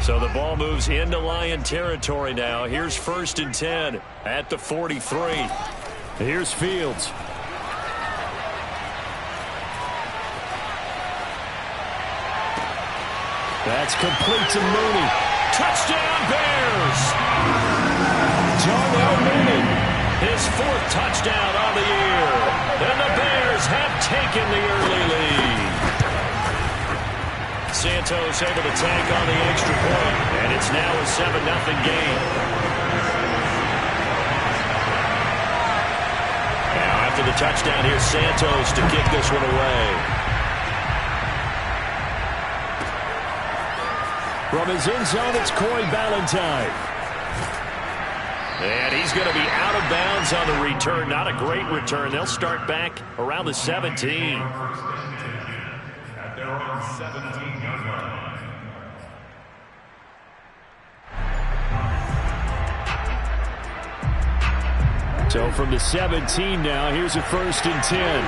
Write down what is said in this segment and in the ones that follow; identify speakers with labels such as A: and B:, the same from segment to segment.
A: So the ball moves into Lion territory now. Here's 1st and 10 at the 43. Here's Fields. That's complete to Mooney. Touchdown, Bears! Darnell Mooney, his 4th touchdown on the year. And the Bears have taken the early lead. Santos able to tank on the extra point, and it's now a 7-0 game. Now after the touchdown, here's Santos to kick this one away. From his end zone, it's Corey Ballantyne. And he's going to be out of bounds on the return. Not a great return. They'll start back around the 17. At their own 17-yard line. So from the 17 now, here's a 1st and 10.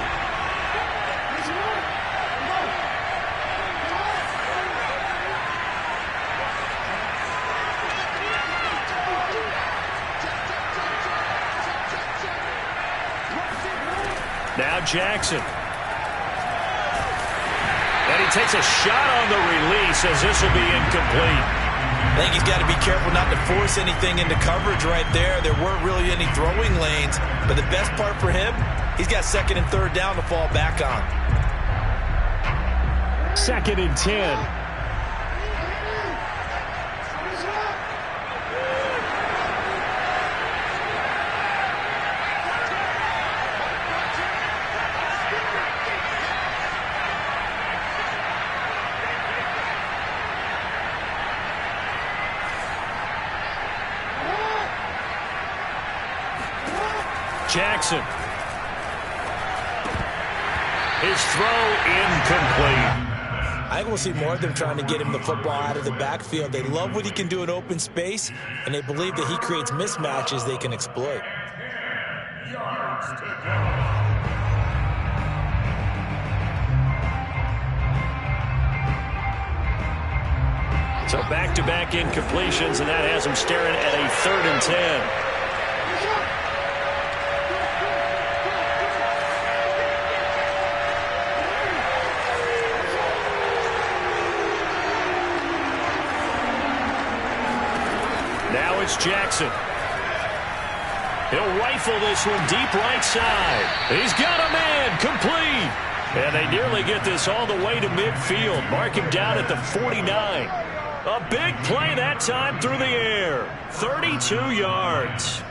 A: Now Jackson. And he takes a shot on the release as this will be incomplete.
B: I think he's got to be careful not to force anything into coverage right there. There weren't really any throwing lanes. But the best part for him, he's got 2nd and 3rd down to fall back on.
A: 2nd and 10. Jackson. His throw incomplete.
B: I think we'll see more of them trying to get him the football out of the backfield. They love what he can do in open space, and they believe that he creates mismatches they can exploit.
A: So back-to-back incompletions, and that has him staring at a 3rd and 10. Now it's Jackson. He'll rifle this one deep right side. He's got a man, complete. And they nearly get this all the way to midfield. Mark him down at the 49. A big play that time through the air. 32 yards.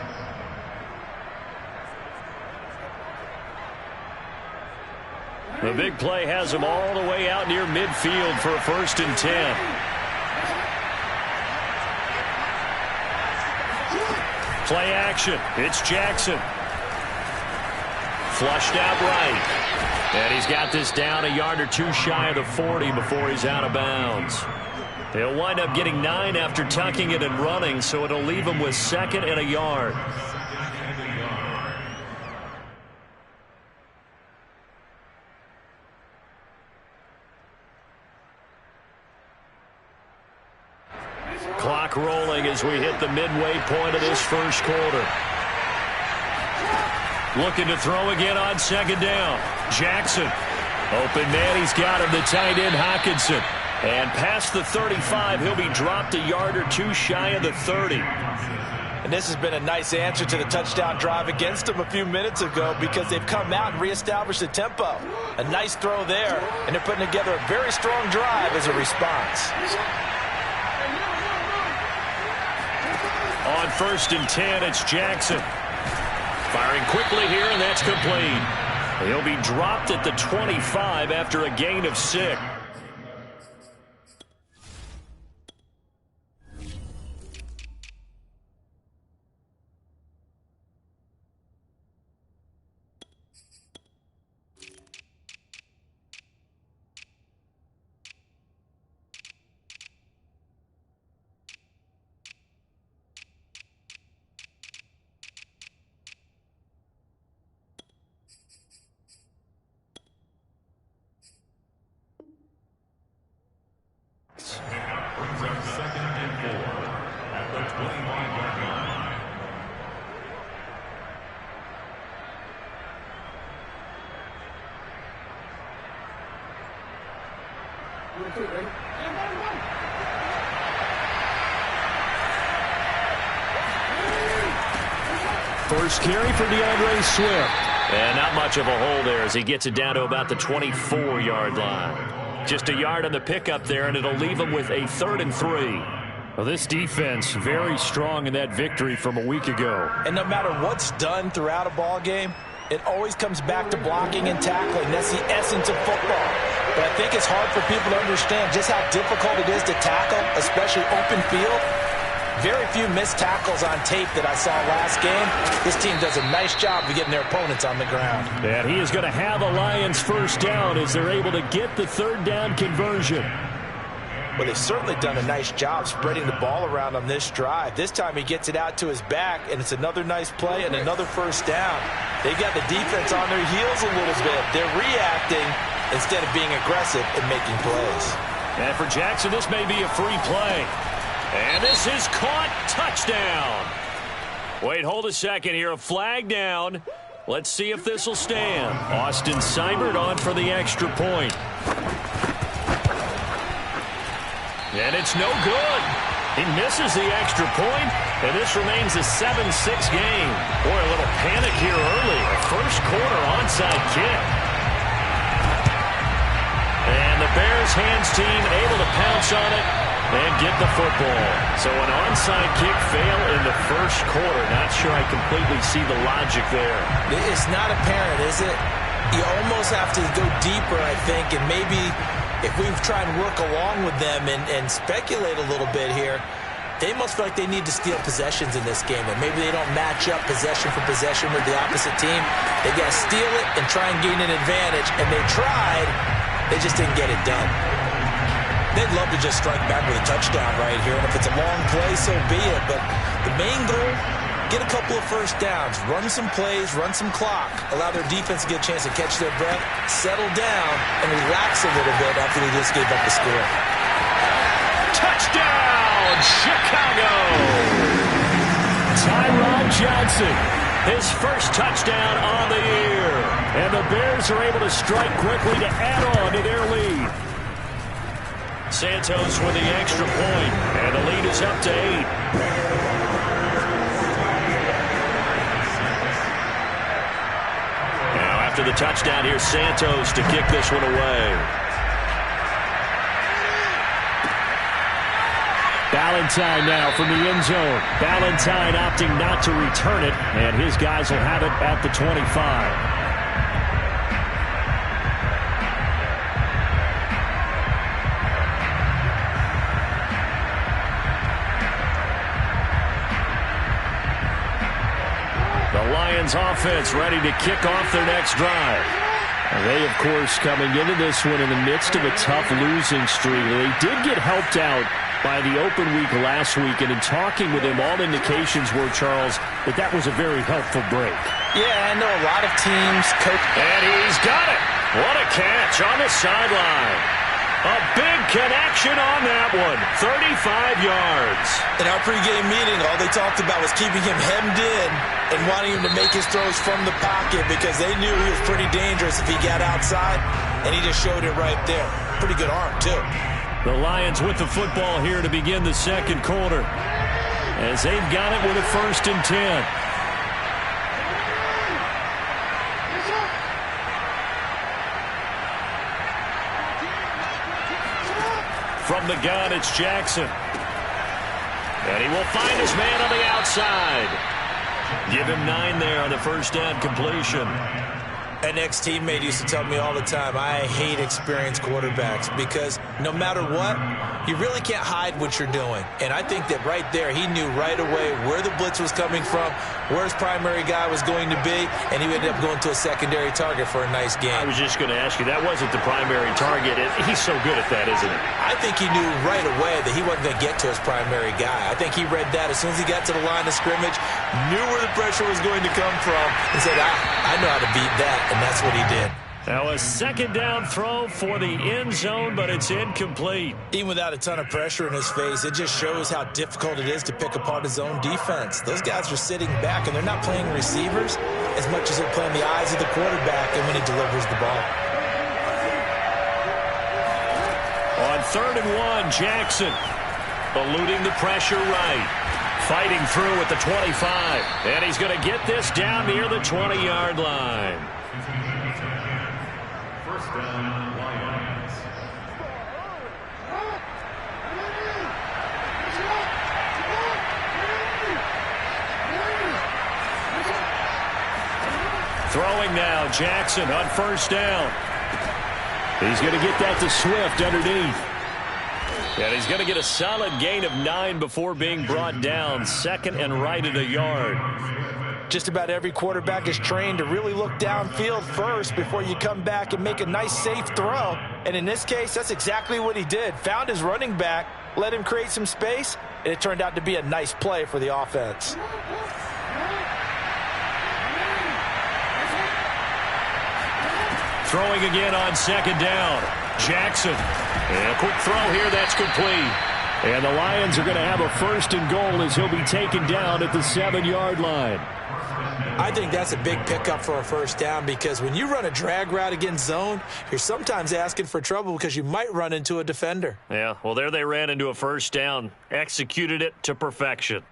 A: The big play has him all the way out near midfield for a 1st and 10. Play action. It's Jackson. Flushed out right. And he's got this down a yard or 2 shy of the 40 before he's out of bounds. He'll wind up getting 9 after tucking it and running, so it'll leave him with 2nd and a yard. Clock rolling as we hit the midway point of this 1st quarter. Looking to throw again on 2nd down. Jackson. Open man, he's got him, the tight end Hockenson. And past the 35, he'll be dropped a yard or 2 shy of the 30.
B: And this has been a nice answer to the touchdown drive against them a few minutes ago because they've come out and reestablished the tempo. A nice throw there, and they're putting together a very strong drive as a response.
A: On 1st and 10, it's Jackson. Firing quickly here, and that's complete. He'll be dropped at the 25 after a gain of 6.
C: at the 25-yard line.
A: First carry for DeAndre Swift. And not much of a hole there as he gets it down to about the 24-yard line. Just a yard on the pickup there, and it'll leave him with a 3rd and 3. Well, this defense very strong in that victory from a week ago.
B: And no matter what's done throughout a ball game, it always comes back to blocking and tackling. That's the essence of football. But I think it's hard for people to understand just how difficult it is to tackle, especially open field. Very few missed tackles on tape that I saw last game. This team does a nice job of getting their opponents on the ground.
A: And he is going to have a Lions first down as they're able to get the 3rd down conversion.
B: Well, they've certainly done a nice job spreading the ball around on this drive. This time he gets it out to his back, and it's another nice play and another first down. They got the defense on their heels a little bit. They're reacting instead of being aggressive and making plays.
A: And for Jackson, this may be a free play. And this is caught. Touchdown. Wait, hold a second here. A flag down. Let's see if this will stand. Austin Seibert on for the extra point. And it's no good. He misses the extra point, and this remains a 7-6 game. Boy, a little panic here early. A first quarter onside kick. And the Bears hands team able to pounce on it and get the football. So an onside kick fail in the first quarter. Not sure I completely see the logic there.
B: It's not apparent, is it? You almost have to go deeper, I think, and maybe if we try and work along with them and speculate a little bit here, they must feel like they need to steal possessions in this game, and maybe they don't match up possession for possession with the opposite team. They got to steal it and try and gain an advantage, and they tried. They just didn't get it done. They'd love to just strike back with a touchdown right here, and if it's a long play, so be it. But the main goal, get a couple of first downs, run some plays, run some clock, allow their defense to get a chance to catch their breath, settle down, and relax a little bit after they just gave up the score.
A: Touchdown, Chicago! Tyrod Johnson, his first touchdown on the year. And the Bears are able to strike quickly to add on to their lead. Santos with the extra point, and the lead is up to 8. Now after the touchdown, here's Santos to kick this one away. Ballantyne now from the end zone. Ballantyne opting not to return it, and his guys will have it at the 25. Offense ready to kick off their next drive. They, of course, coming into this one in the midst of a tough losing streak. They did get helped out by the open week last week, and in talking with him, all indications were, Charles, that was a very helpful break.
B: Yeah, I know a lot of teams coach.
A: And he's got it. What a catch on the sideline. A big connection on that one. 35 yards.
B: In our pregame meeting, all they talked about was keeping him hemmed in and wanting him to make his throws from the pocket because they knew he was pretty dangerous if he got outside, and he just showed it right there. Pretty good arm, too.
A: The Lions with the football here to begin the second quarter as they've got it with a 1st and 10. From the gun, it's Jackson. And he will find his man on the outside. Give him 9 there on the first down completion.
B: An ex-teammate used to tell me all the time, I hate experienced quarterbacks because no matter what, you really can't hide what you're doing. And I think that right there, he knew right away where the blitz was coming from, where his primary guy was going to be, and he ended up going to a secondary target for a nice game.
A: I was just going to ask you, that wasn't the primary target. He's so good at that, isn't he?
B: I think he knew right away that he wasn't going to get to his primary guy. I think he read that as soon as he got to the line of scrimmage, knew where the pressure was going to come from, and said, I know how to beat that, and that's what he did.
A: Now a second down throw for the end zone, but it's incomplete.
B: Even without a ton of pressure in his face, it just shows how difficult it is to pick apart his own defense. Those guys are sitting back, and they're not playing receivers as much as they're playing the eyes of the quarterback and when he delivers the ball.
A: On 3rd and 1, Jackson eluding the pressure right. Fighting through at the 25. And he's going to get this down near the 20-yard line.
C: First down, Lions.
A: Throwing now, Jackson on 1st down. He's going to get that to Swift underneath. And he's going to get a solid gain of 9 before being brought down. 2nd and right at a yard.
B: Just about every quarterback is trained to really look downfield first before you come back and make a nice, safe throw. And in this case, that's exactly what he did. Found his running back, let him create some space, and it turned out to be a nice play for the offense.
A: Throwing again on 2nd down. Jackson. And a quick throw here, that's complete. And the Lions are going to have a 1st and goal as he'll be taken down at the 7-yard line.
B: I think that's a big pickup for a 1st down because when you run a drag route against zone, you're sometimes asking for trouble because you might run into a defender.
A: Yeah, well, there they ran into a 1st down. Executed it to perfection.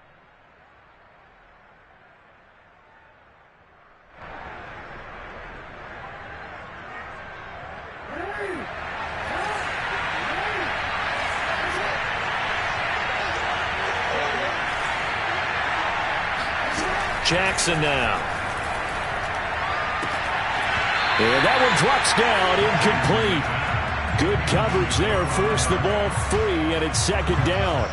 A: Jackson now. And that one drops down, incomplete. Good coverage there, forced the ball free, and it's 2nd down.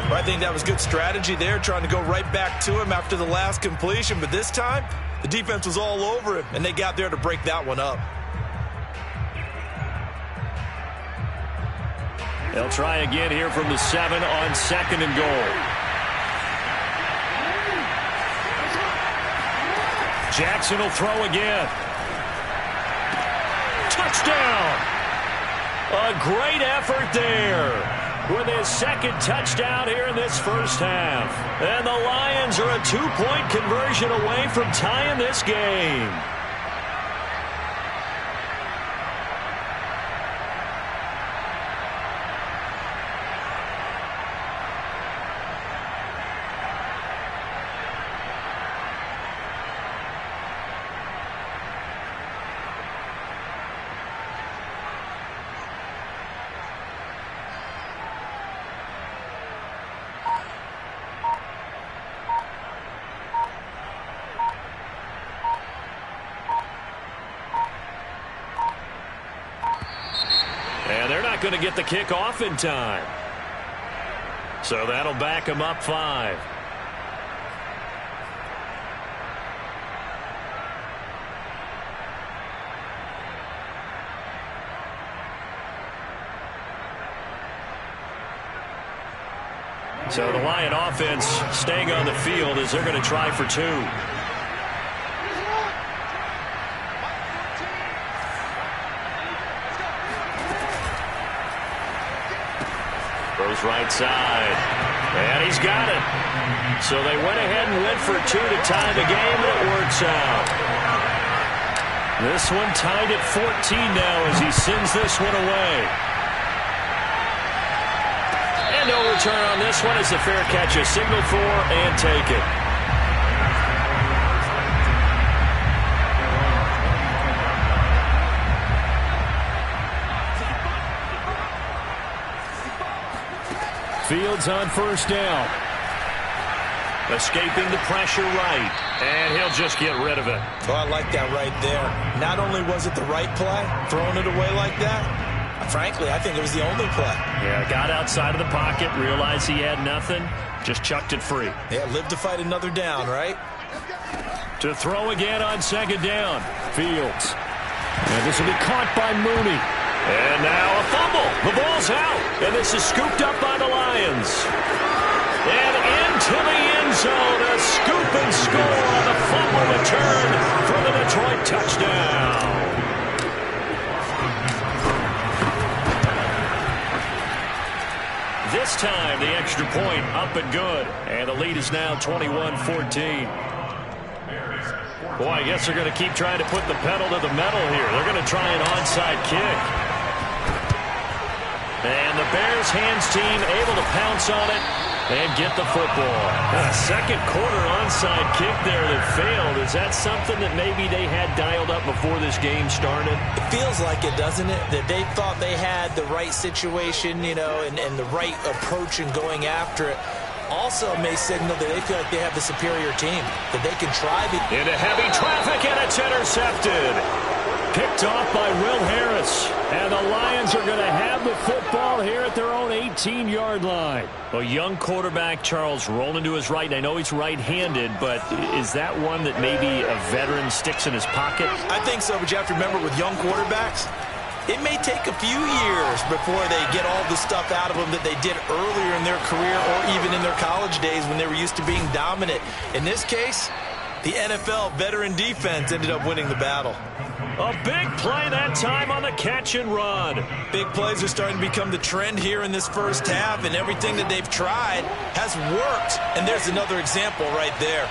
B: Well, I think that was good strategy there, trying to go right back to him after the last completion. But this time, the defense was all over him, and they got there to break that one up.
A: They'll try again here from the 7 on 2nd and goal. Jackson will throw again. Touchdown! A great effort there with his 2nd touchdown here in this 1st half. And the Lions are a 2-point conversion away from tying this game. Going to get the kick off in time. So that'll back him up 5. So the Lion offense staying on the field as they're going to try for 2. Throws right side. And he's got it. So they went ahead and went for 2 to tie the game, and it works out. This one tied at 14 now as he sends this one away. And no return on this one as the fair catch is signaled for and taken. Fields on 1st down. Escaping the pressure right. And he'll just get rid of it.
B: Oh, I like that right there. Not only was it the right play, throwing it away like that, frankly, I think it was the only play.
A: Yeah, got outside of the pocket, realized he had nothing, just chucked it free.
B: Yeah, live to fight another down, right?
A: To throw again on 2nd down. Fields. And this will be caught by Mooney. And now a fumble. The ball's out. And this is scooped up by the Lions. And into the end zone. A scoop and score on a fumble return for the Detroit touchdown. this time the extra point up and good. And the lead is now 21-14. Boy, I guess they're going to keep trying to put the pedal to the metal here. They're going to try an onside kick. And the Bears hands team able to pounce on it and get the football. Second quarter onside kick there that failed. Is that something that maybe they had dialed up before this game started?
B: It feels like it, doesn't it? That they thought they had the right situation, you know, and the right approach in going after it. Also may signal that they feel like they have the superior team, that they can try.
A: Into heavy traffic, and it's intercepted. Picked off by Will Harris. And the Lions are going to have the football here at their own 18-yard line. A young quarterback, Charles, rolling to his right. I know he's right-handed, but is that one that maybe a veteran sticks in his pocket?
B: I think so, but you have to remember with young quarterbacks, it may take a few years before they get all the stuff out of them that they did earlier in their career or even in their college days when they were used to being dominant. In this case, the NFL veteran defense ended up winning the battle.
A: A big play that time on the catch and run.
B: Big plays are starting to become the trend here in this first half, and everything that they've tried has worked. And there's another example right there.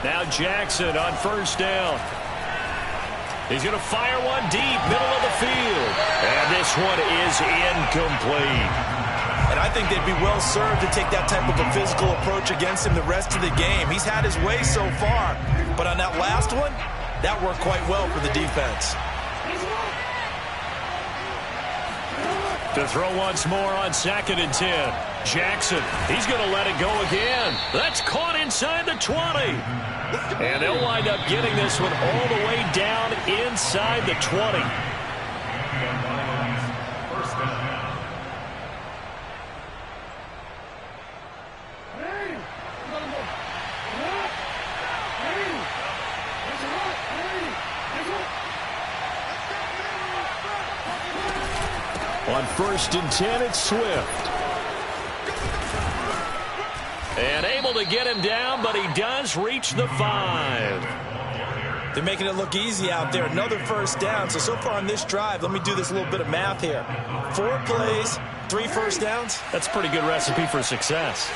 A: Now Jackson on first down. He's going to fire one deep, middle of the field. And this one is incomplete.
B: And I think they'd be well served to take that type of a physical approach against him the rest of the game. He's had his way so far. But on that last one, that worked quite well for the defense.
A: To throw once more on 2nd and 10. Jackson, he's going to let it go again. That's caught inside the 20. And they'll wind up getting this one all the way down inside the 20. On 1st and 10, it's Swift. And able to get him down, but he does reach the 5.
B: They're making it look easy out there. Another first down. So far on this drive, let me do this little bit of math here. 4 plays, 3 first downs.
A: That's a pretty good recipe for success.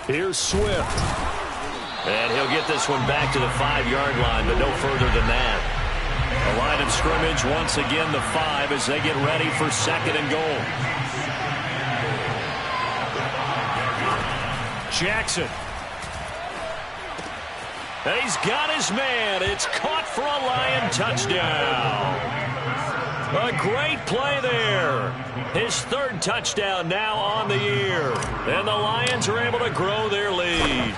A: Here's Swift. And he'll get this one back to the 5-yard line, but no further than that. The line of scrimmage, once again, the 5 as they get ready for 2nd and goal. Jackson. And he's got his man. It's caught for a Lion touchdown. A great play there. His 3rd touchdown now on the year. And the Lions are able to grow their lead.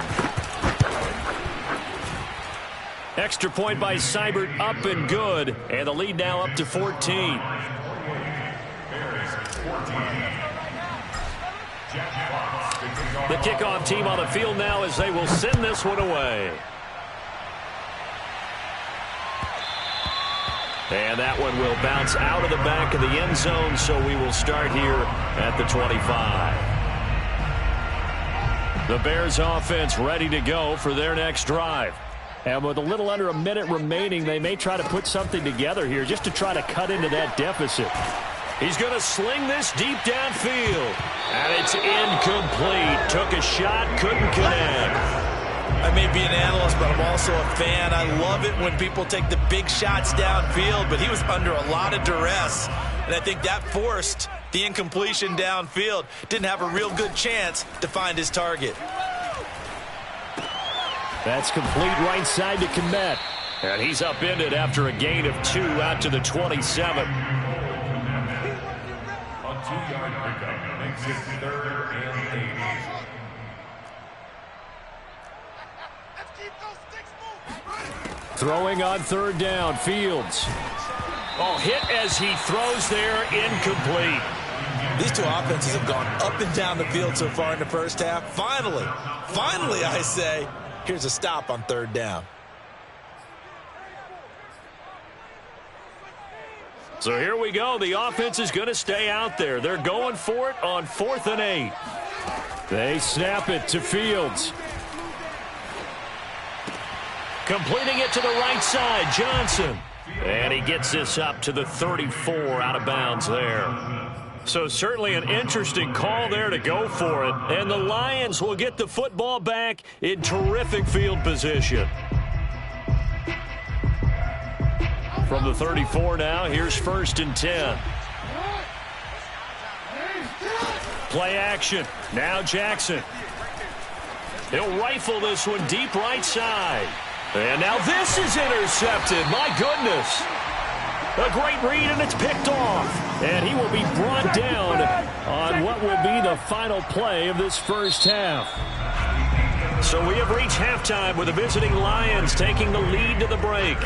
A: Extra point by Seibert, up and good. And the lead now up to 14. The kickoff team on the field now as they will send this one away. And that one will bounce out of the back of the end zone, so we will start here at the 25. The Bears offense ready to go for their next drive. And with a little under a minute remaining, they may try to put something together here just to try to cut into that deficit. He's going to sling this deep downfield. And it's incomplete. Took a shot, couldn't connect.
B: I may be an analyst, but I'm also a fan. I love it when people take the big shots downfield, but he was under a lot of duress, and I think that forced the incompletion downfield. Didn't have a real good chance to find his target.
A: That's complete right side to Kmet, and he's upended after a gain of 2 out to the 27.
C: A 2-yard pickup makes it 3rd and 8.
A: Throwing on third down, Fields. Oh, hit as he throws there, incomplete.
B: These two offenses have gone up and down the field so far in the first half. Finally, I say, here's a stop on third down.
A: So here we go. The offense is going to stay out there. They're going for it on 4th and 8. They snap it to Fields. Completing it to the right side, Johnson. And he gets this up to the 34 out of bounds there. So certainly an interesting call there to go for it. And the Lions will get the football back in terrific field position. From the 34 now, here's 1st and 10. Play action. Now Jackson. He'll rifle this one deep right side. And now this is intercepted. My goodness. A great read, and it's picked off. And he will be brought down on what will be the final play of this first half. So we have reached halftime with the visiting Lions taking the lead to the break.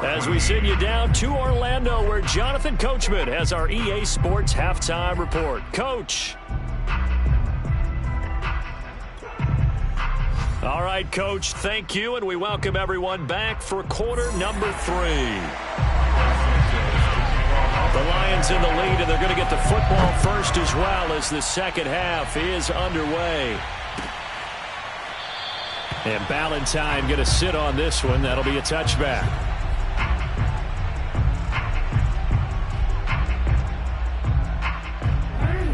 A: As we send you down to Orlando, where Jonathan Coachman has our EA Sports Halftime Report. Coach. All right, Coach, thank you, and we welcome everyone back for quarter number 3. The Lions in the lead, and they're going to get the football first as well as the second half is underway. And Ballantyne going to sit on this one. That'll be a touchback.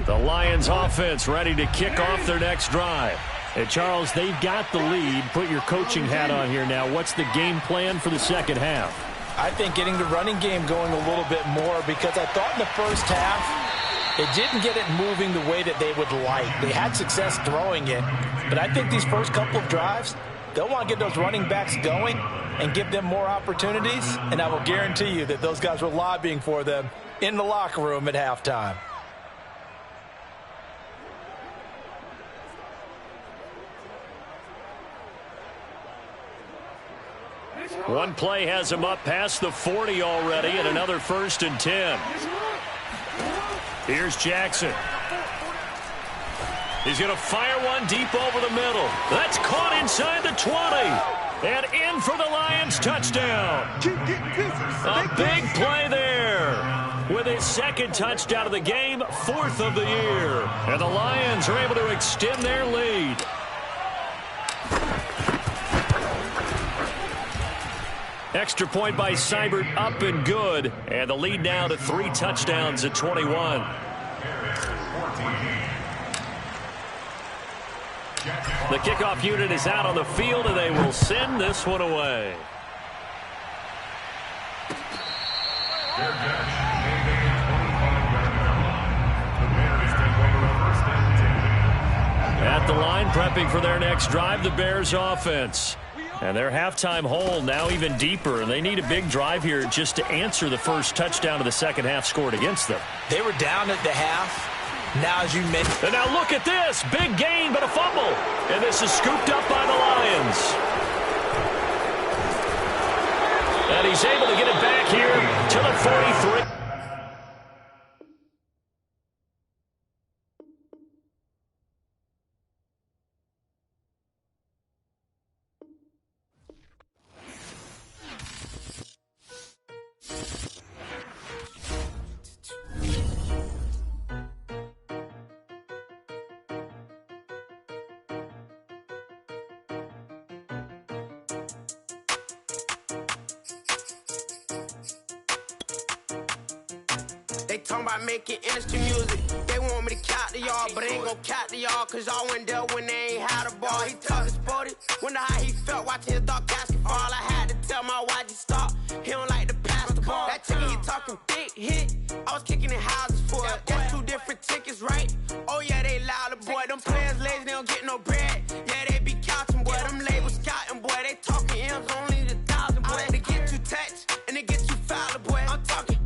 A: The Lions offense ready to kick off their next drive. And Charles, they've got the lead. Put your coaching hat on here now. What's the game plan for the second half?
B: I think getting the running game going a little bit more, because I thought in the first half it didn't get it moving the way that they would like. They had success throwing it, but I think these first couple of drives, they'll want to get those running backs going and give them more opportunities, and I will guarantee you that those guys were lobbying for them in the locker room at halftime.
A: One play has him up past the 40 already, and another 1st and 10. Here's Jackson. He's going to fire one deep over the middle. That's caught inside the 20. And in for the Lions touchdown. A big play there. With his second touchdown of the game, 4th of the year. And the Lions are able to extend their lead. Extra point by Seibert, up and good. And the lead now to 3 touchdowns at 21. The kickoff unit is out on the field, and they will send this one away. At the line, prepping for their next drive, the Bears offense. And their halftime hole now even deeper, and they need a big drive here just to answer the first touchdown of the second half scored against them.
B: They were down at the half. Now, as you mentioned.
A: And now look at this. Big gain, but a fumble. And this is scooped up by the Lions. And he's able to get it back here to the 43.
D: They talking about making industry music. They want me to count to y'all, but I ain't gon' count to y'all, cause y'all went there when they ain't had a ball. He tough and sporty. Wonder how he felt watching his dog casket fall. I had to tell my why'd you stop. He don't like to pass the ball. That chicken, he talking big hit. I was kicking in houses for it. That's 2 different tickets, right? Oh yeah, they louder, boy. Them players lazy, they don't get no bread. Yeah, they be counting, boy. Them labels scouting, boy. They talking M's only the 1,000, boy. They get you touched and they get you fouled, boy. I'm talking.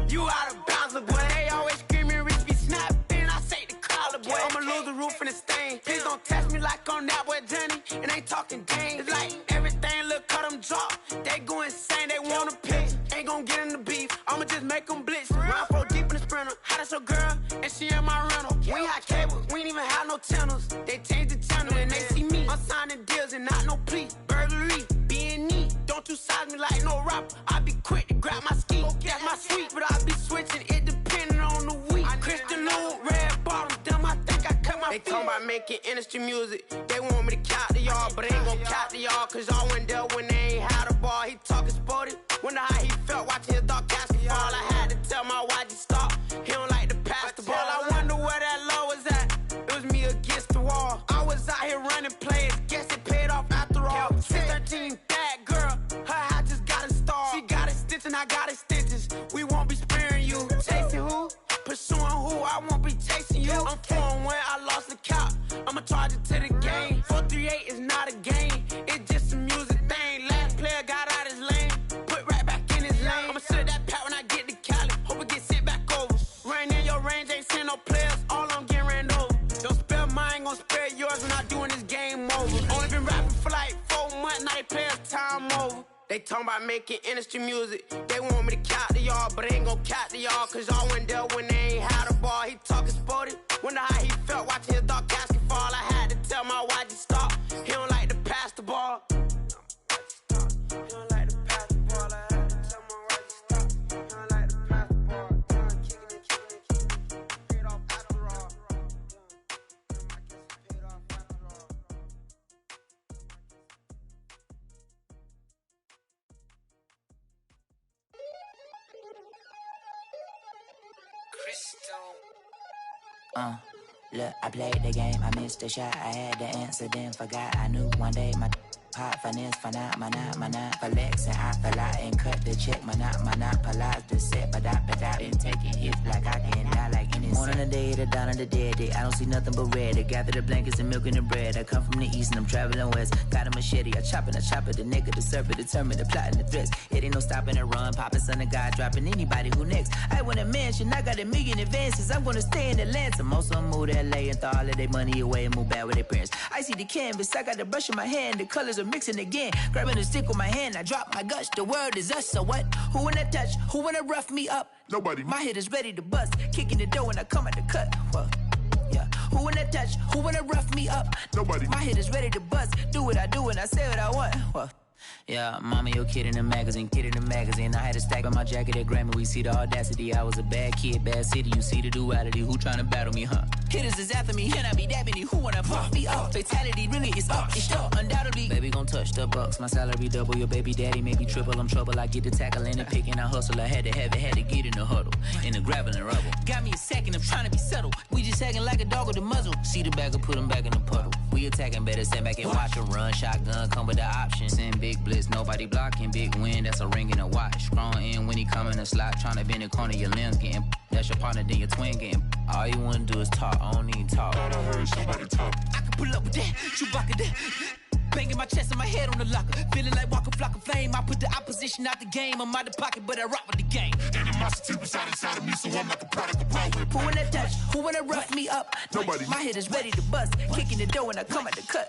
D: You out of bounds, boy. They always screaming, Rich be snapping. I say the collar, boy. I'ma lose the roof and the stain. Please don't test me like on that boy Johnny. And ain't talking James. It's like everything look cut, I'm drop. They go insane, they want a pitch. Ain't gon' get in the beef, I'ma just make them blitz. Round 4 deep in the sprinter, how that's your girl, and she in my rental. We ain't had cable, we ain't even have no channels. They changed the channel and they see me. I'm signing deals and not no plea. Burglary, B&E, don't you size me like no rapper. I be quick to grab my ski, that's my sweet, but I be switching it depending on the week. Christian Lou, red bottoms, them I think I cut my feet. They talking about making industry music. They want me to count to y'all, but I ain't gon' count to y'all, cause y'all went there when they ain't had a ball. He talking sporty, wonder how he felt watching his dog basketball. I had to tell my YG stop, he don't like to pass the ball. I wonder where that low was at, it was me against the wall. I was out here running plays, guess it paid off after all. 613, bad girl, her hat just got a star. She got a stitch and I got a stitches, we won't be sparing you. Chasing who? Pursuing who? I won't be chasing you. I'm flowing when I lost the count, I'ma charge it to the game. 438 is not a game, it's just a music thing. Last player got out his lane, put right back in his lane. I'ma sit that pat when I get to Cali, hope it get sent back over. Rain in your range, ain't send no players, all I'm getting ran over. Don't spare mine, gon' spare yours when I doing this game over. Only been rapping for like 4 months, now they play us time over. They talking about making industry music. They want me to count to y'all, but I ain't gon' count to y'all, cause y'all went there when they ain't had a ball. He talking sporty, wonder how he felt watching his dog basketball. I had to tell my YG stop, he don't like to pass the ball. He don't like to pass the ball. I had to tell my YG stop, he don't like to pass the ball. Kicking it, paid off after all. I guess it paid off after all.
E: Look, I played the game, I missed the shot. I had the answer, then forgot. I knew one day my hot finesse, my not flexing. I fell out and cut the check, my not polize the set. But I been taking hits like I can die like any morning of the day, the dawn of the dead day. I don't see nothing but red. I gather the blankets and milk and the bread. I come from the east and I'm traveling west. Got a machete, I chop it, the nigga, the serpent, determined, the plot and the threats. It ain't no stopping and run, popping son of God, dropping anybody who next. I want a mansion, I got a million advances. I'm gonna stay in Atlanta. Most of them move to LA and throw all of their money away and move back with their parents. I see the canvas, I got the brush in my hand, the colors are mixing again. Grabbing the stick with my hand, I drop my guts. The world is us, so what? Who wanna touch? Who wanna rough me up?
F: Nobody.
E: My head is ready to bust, kicking the door when I come at the cut. Well, yeah. Who wanna touch? Who wanna rough me up?
F: Nobody.
E: My head is ready to bust. Do what I do and I say what I want. Well, yeah, mama, your kid in the magazine, I had a stack on my jacket at Grammy. We see the audacity. I was a bad kid, bad city. You see the duality. Who tryna battle me, huh? Hitters is after me, and I be that many. Who wanna fuck me up? Fatality really is up, it's up, undoubtedly. Baby gon' touch the bucks. My salary double. Your baby daddy maybe triple. I'm trouble. I get the tackling and picking. I hustle. I had to have it. Had to get in the huddle. In the gravel and rubble. Got me a second. I'm trying to be subtle. We just acting like a dog with a muzzle. See the bagger, put him back in the puddle. We attacking, better stand back and watch him run. Shotgun come with the option. Send big blitz, nobody blocking. Big win, that's a ring and a watch. Strong in when he come in the slot. Trying to bend the corner, your limbs getting. That's your partner, then your twin getting. All you wanna do is talk. I don't need talk.
F: I heard somebody talk.
E: I can pull up with that, Chewbacca that. Banging my chest and my head on the locker. Feeling like Walker Flock of Flame. I put the opposition out the game. I'm out the pocket, but I rock with the game.
F: Animosity reside inside of me, so I'm like a product of power.
E: Who wanna touch? Who wanna rough me up?
F: Nobody.
E: My head is ready to bust. Kicking the door when I come at the cut.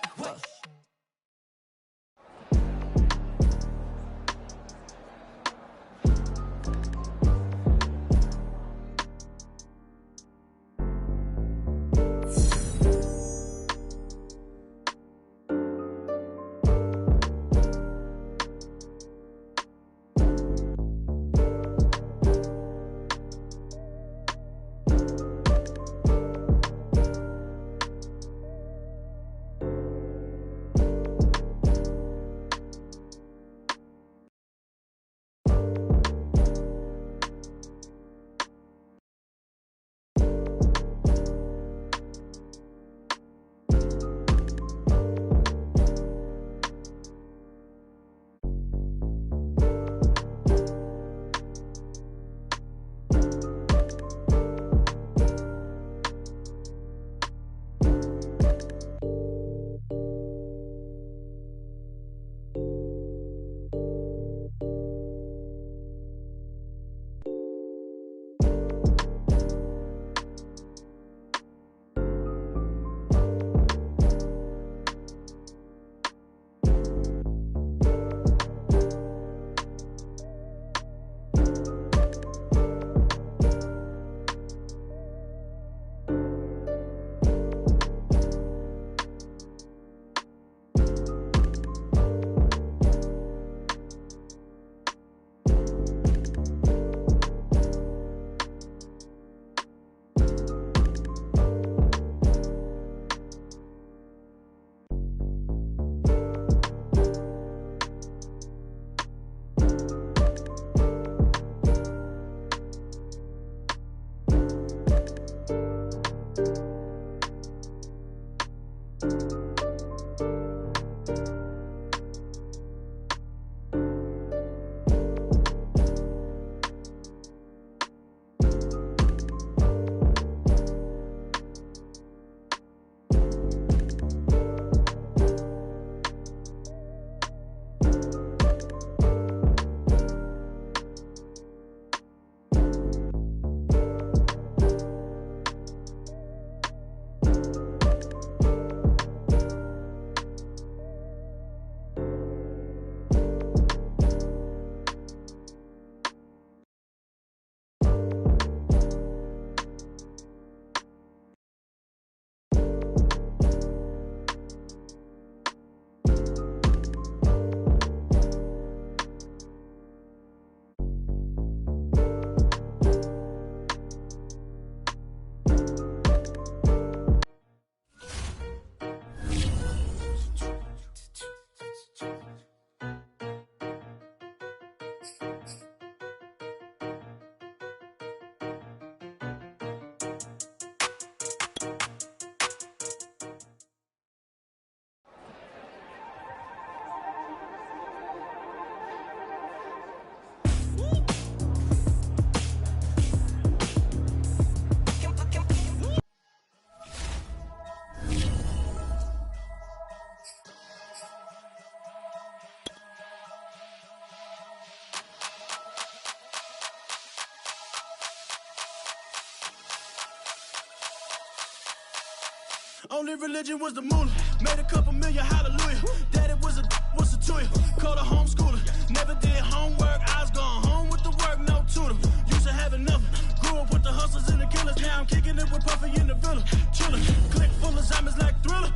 G: Only religion was the moolah. Made a couple million, hallelujah. Daddy was a to you. Called a homeschooler. Never did homework. I was going home with the work, no tutor. Used to have enough. Grew up with the hustlers and the killers. Now I'm kicking it with Puffy in the villa. Chillin'. Click full of zombies like Thriller.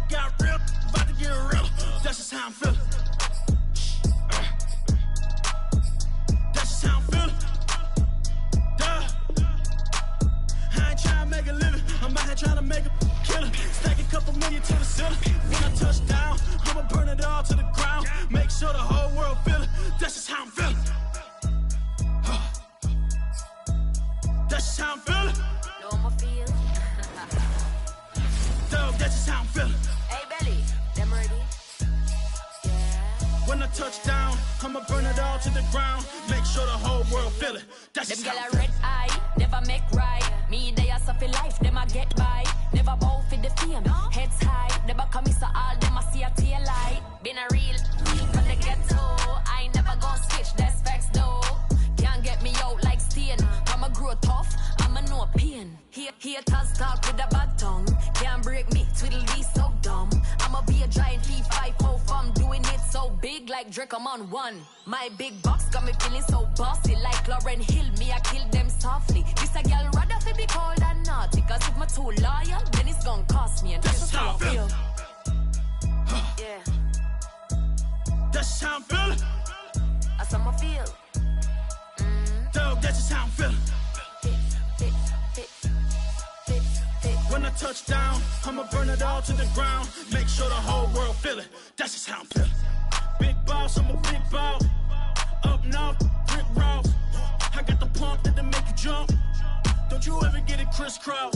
G: Got real. About to get real. That's just how I'm feeling. That's just how I'm feeling. Duh. I ain't trying to make a living. I'm out here trying to make a killer. Stack a couple million to the ceiling. When I touch down, I'ma burn it all to the ground. Make sure the whole world feel it. That's just how I'm feeling. That's just how I'm feeling.
H: No, I'ma feel.
G: Dog, that's just how I'm feeling.
H: Hey, Belly, them ready? Yeah.
G: When I touch down, I'ma burn it all to the ground. Make sure the whole world feel it. That's
H: Them
G: just
H: gyal
G: how
H: a
G: I'm feeling.
H: red eye, never make right. Me, they are suffer life, them a get by. Never bow for the fame, heads high. Never come so all them a see a tail light. Been a real from the ghetto. I ain't never gon' switch, that's facts though. Can't get me out like stain. I'ma grow tough, I'ma know pain. Haters talk with a bad tongue. Can't break me, twiddly so dumb. I'ma be a giant leaf, 5-0 from doing it so big like Drake, I'm on one. My big box got me feeling so bossy like Lauren Hill. Me, I kill them softly. This a girl rather fi be cold than naughty. Cause if my too loyal, then it's gon' cost me. And that's just how I feel. Yeah.
G: That's just how I'm feeling.
H: That's how I feel.
G: Dog, that's just how I'm feeling. When I touch down, I'ma burn it all to the ground. Make sure the whole world feel it. That's just how I'm feeling. Big boss, I'm a big boss. Up north, brick ross. I got the pump that'll make you jump. Don't you ever get it crisscross.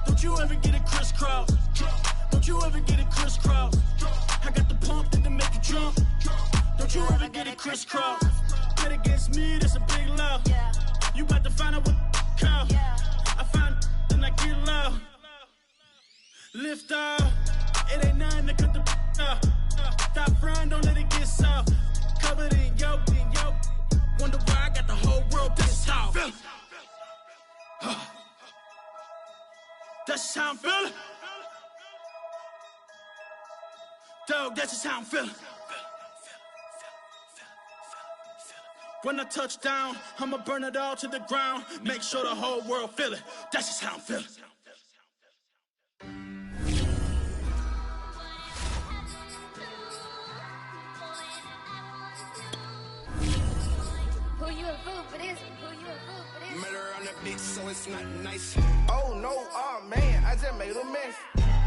G: Don't you ever get it crisscross. Don't you ever get it crisscross. I got the pump that'll make you jump. Don't you ever get it crisscross. Bet against me, that's a big love. You about to find out what call. I find then I get loud. Lift off. It ain't nothing to cut the off. Stop frying, don't let it get soft. Covered in yo. Wonder why I got the whole world. That's how I'm feeling. That's just how I'm feeling. Dog, that's just how I'm feeling. When I touch down, I'ma burn it all to the ground. Make sure the whole world feel it. That's just how I'm feeling.
H: Who you a fool for this? Who you a fool for this?
D: Murder on the bitch, so it's not nice.
I: Oh no, oh man, I just made a mess.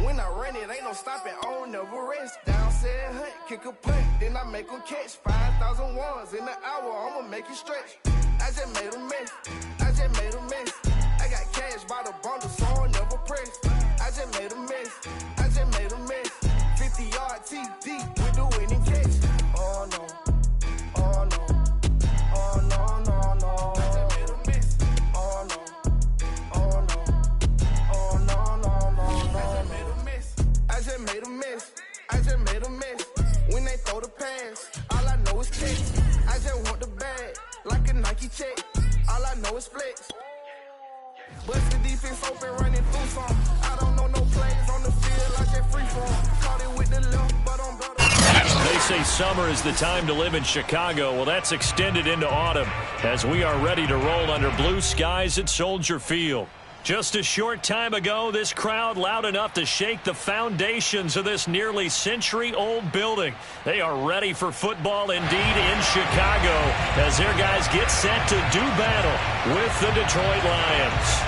I: When I run it, ain't no stopping, I don't never rest. Down said hunt, kick a punt, then I make a catch. 5,000 ones in an hour, I'ma make it stretch. I just made a mess, I just made a mess. I got cash by the bundle, so I never press. I just made a mess, I just made a mess. 50-yard TD with the winning catch. Oh no, oh no, oh no, no, no. I just made a mess, oh no, oh no, oh no, no, no, no. I just made a mess, I just made a mess. When they throw the pass, all I know is checks. I just want the bag, like a Nike check. All I know is flex. Bust the defense open, running through some. I don't know no plays on the field, I just free form. Caught it with the left, but I'm better.
A: They say summer is the time to live in Chicago. Well, that's extended into autumn as we are ready to roll under blue skies at Soldier Field. Just a short time ago, this crowd loud enough to shake the foundations of this nearly century-old building. They are ready for football indeed in Chicago as their guys get set to do battle with the Detroit Lions.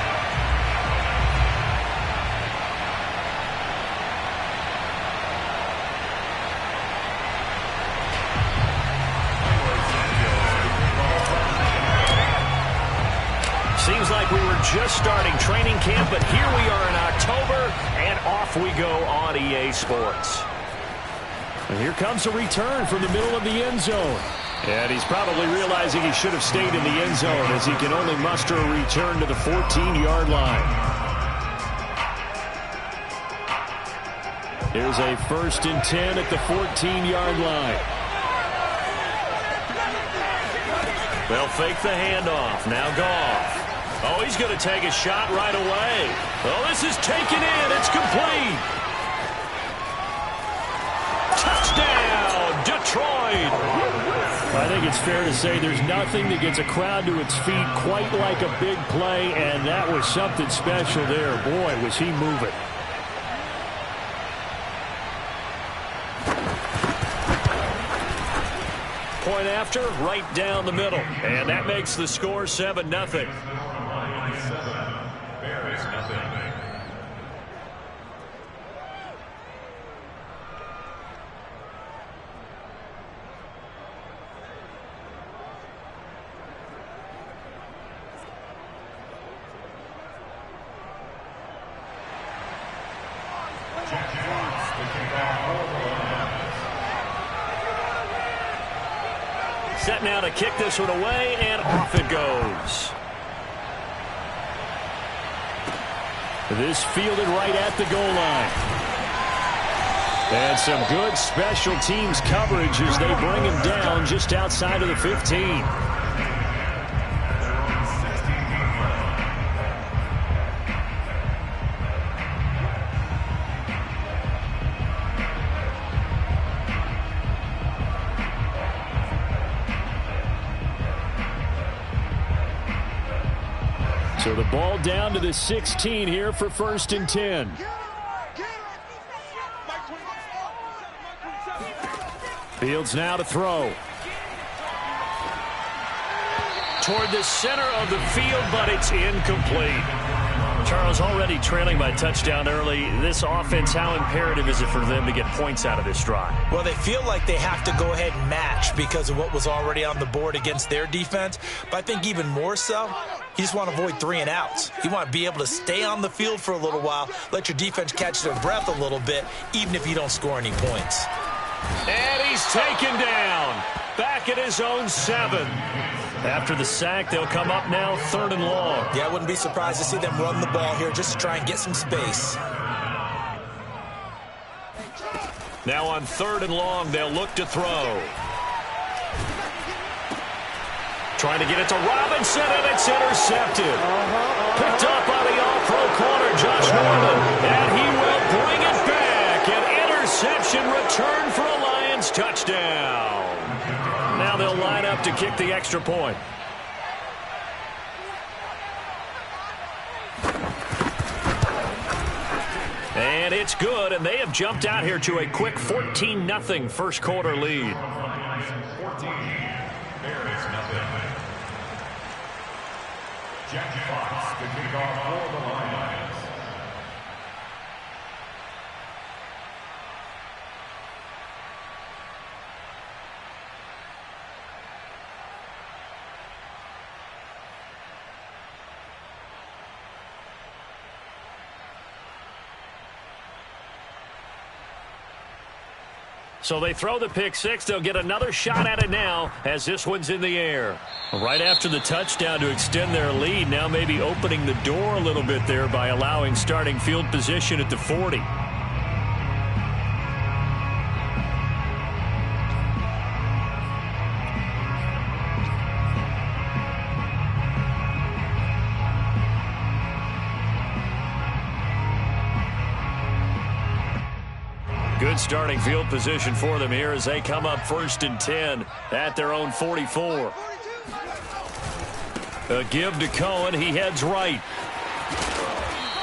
A: Seems like we were just starting training camp, but here we are in October, and off we go on EA Sports. And here comes a return from the middle of the end zone. And he's probably realizing he should have stayed in the end zone as he can only muster a return to the 14-yard line. Here's a 1st and 10 at the 14-yard line. They'll fake the handoff. Now Goff. Oh, he's going to take a shot right away. Oh, this is taken in. It's complete. Touchdown, Detroit.
J: I think it's fair to say there's nothing that gets a crowd to its feet quite like a big play, and that was something special there. Boy, was he moving.
A: Point after, right down the middle. And that makes the score 7-0. Set now to kick this one away, and off it goes.
J: This fielded right at the goal line. And some good special teams coverage as they bring him down just outside of the 15. So the ball down to the 16 here for 1st and 10. Fields now to throw.
A: Toward the center of the field, but it's incomplete. Charles, already trailing by touchdown early. This offense, how imperative is it for them to get points out of this drive?
B: Well, they feel like they have to go ahead and match because of what was already on the board against their defense. But I think even more so, you just want to avoid 3 and outs. You want to be able to stay on the field for a little while, let your defense catch their breath a little bit, even if you don't score any points.
A: And he's taken down. Back at his own 7. After the sack, they'll come up now 3rd and long.
B: Yeah, I wouldn't be surprised to see them run the ball here just to try and get some space.
A: Now on 3rd and long, they'll look to throw. Trying to get it to Robinson, and it's intercepted. Picked up by the all-pro corner, Josh Norman. And he will bring it back. An interception return for a Lions touchdown. Now they'll line up to kick the extra point. And it's good, and they have jumped out here to a quick 14-0 first quarter lead.
C: 14, Bears nothing. Jack Fox to kick off for the Lions.
A: So they throw the pick 6. They'll get another shot at it now as this one's in the air. Right after the touchdown to extend their lead, now maybe opening the door a little bit there by allowing starting field position at the 40. Good starting field position for them here as they come up 1st and 10 at their own 44. A give to Cohen. He heads right.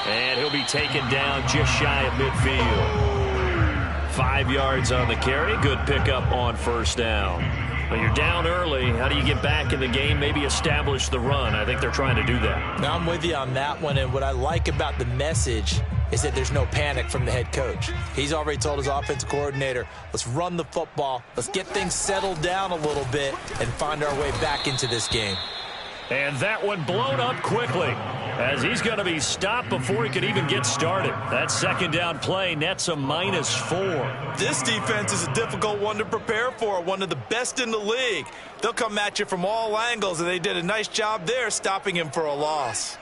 A: And he'll be taken down just shy of midfield. 5 yards on the carry. Good pickup on 1st down. But you're down early. How do you get back in the game? Maybe establish the run. I think they're trying to do that.
B: Now I'm with you on that one. And what I like about the message is that there's no panic from the head coach. He's already told his offensive coordinator, let's run the football, let's get things settled down a little bit and find our way back into this game.
A: And that one blown up quickly as he's going to be stopped before he could even get started. That 2nd down play nets a -4.
B: This defense is a difficult one to prepare for, one of the best in the league. They'll come at you from all angles, and they did a nice job there stopping him for a loss.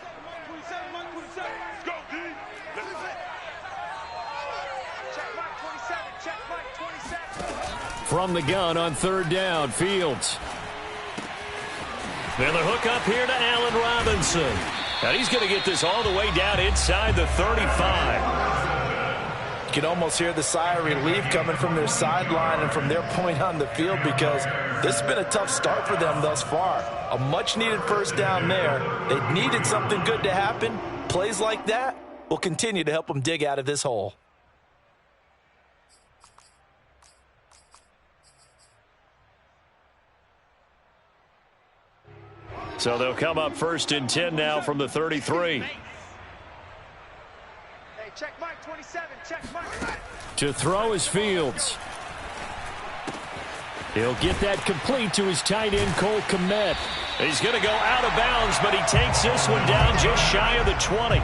J: From the gun on 3rd down, Fields.
A: Then the hook up here to Allen Robinson.
J: And he's going to get this all the way down inside the 35.
B: You can almost hear the sigh of relief coming from their sideline and from their point on the field, because this has been a tough start for them thus far. A much-needed first down there. They needed something good to happen. Plays like that will continue to help them dig out of this hole.
J: So they'll come up 1st and 10 now from the 33.
K: Hey, check Mike 27. Check Mike.
J: To throw is Fields. He'll get that complete to his tight end, Cole Kmet. He's going to go out of bounds, but he takes this one down just shy of the 20.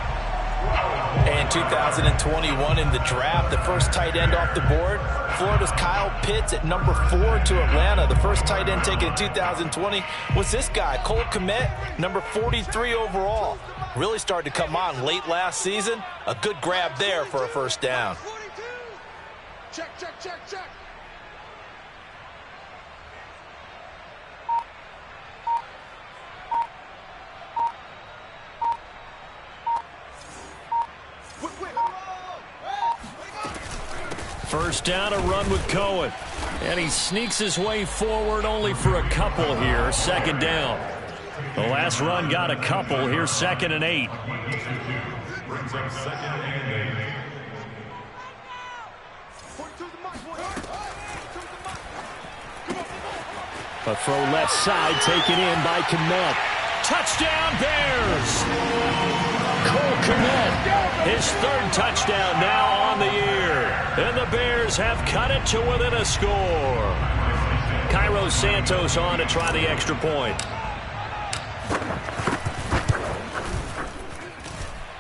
B: And 2021 in the draft, the first tight end off the board, Florida's Kyle Pitts at number 4 to Atlanta. The first tight end taken in 2020 was this guy, Cole Kmet, number 43 overall. Really started to come on late last season. A good grab there for a first down.
K: Check, check, check, check.
J: First down, a run with Cohen. And he sneaks his way forward only for a couple here. 2nd down. The last run got a couple. Here's 2nd and 8.
C: Brings up 2nd and 8.
J: A throw left side taken in by Kmet. Touchdown Bears! Cole Kmet, his 3rd touchdown now on the year. And the Bears have cut it to within a score. Cairo Santos on to try the extra point.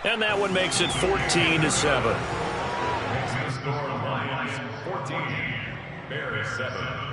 J: And that one makes it 14-7.
C: Makes the score Lions 14, Bears 7.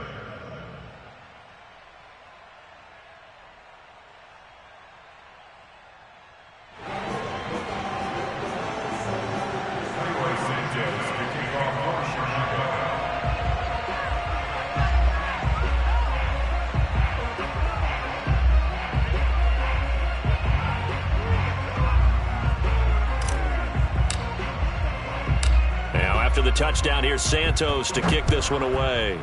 J: The touchdown, here's Santos to kick this one away.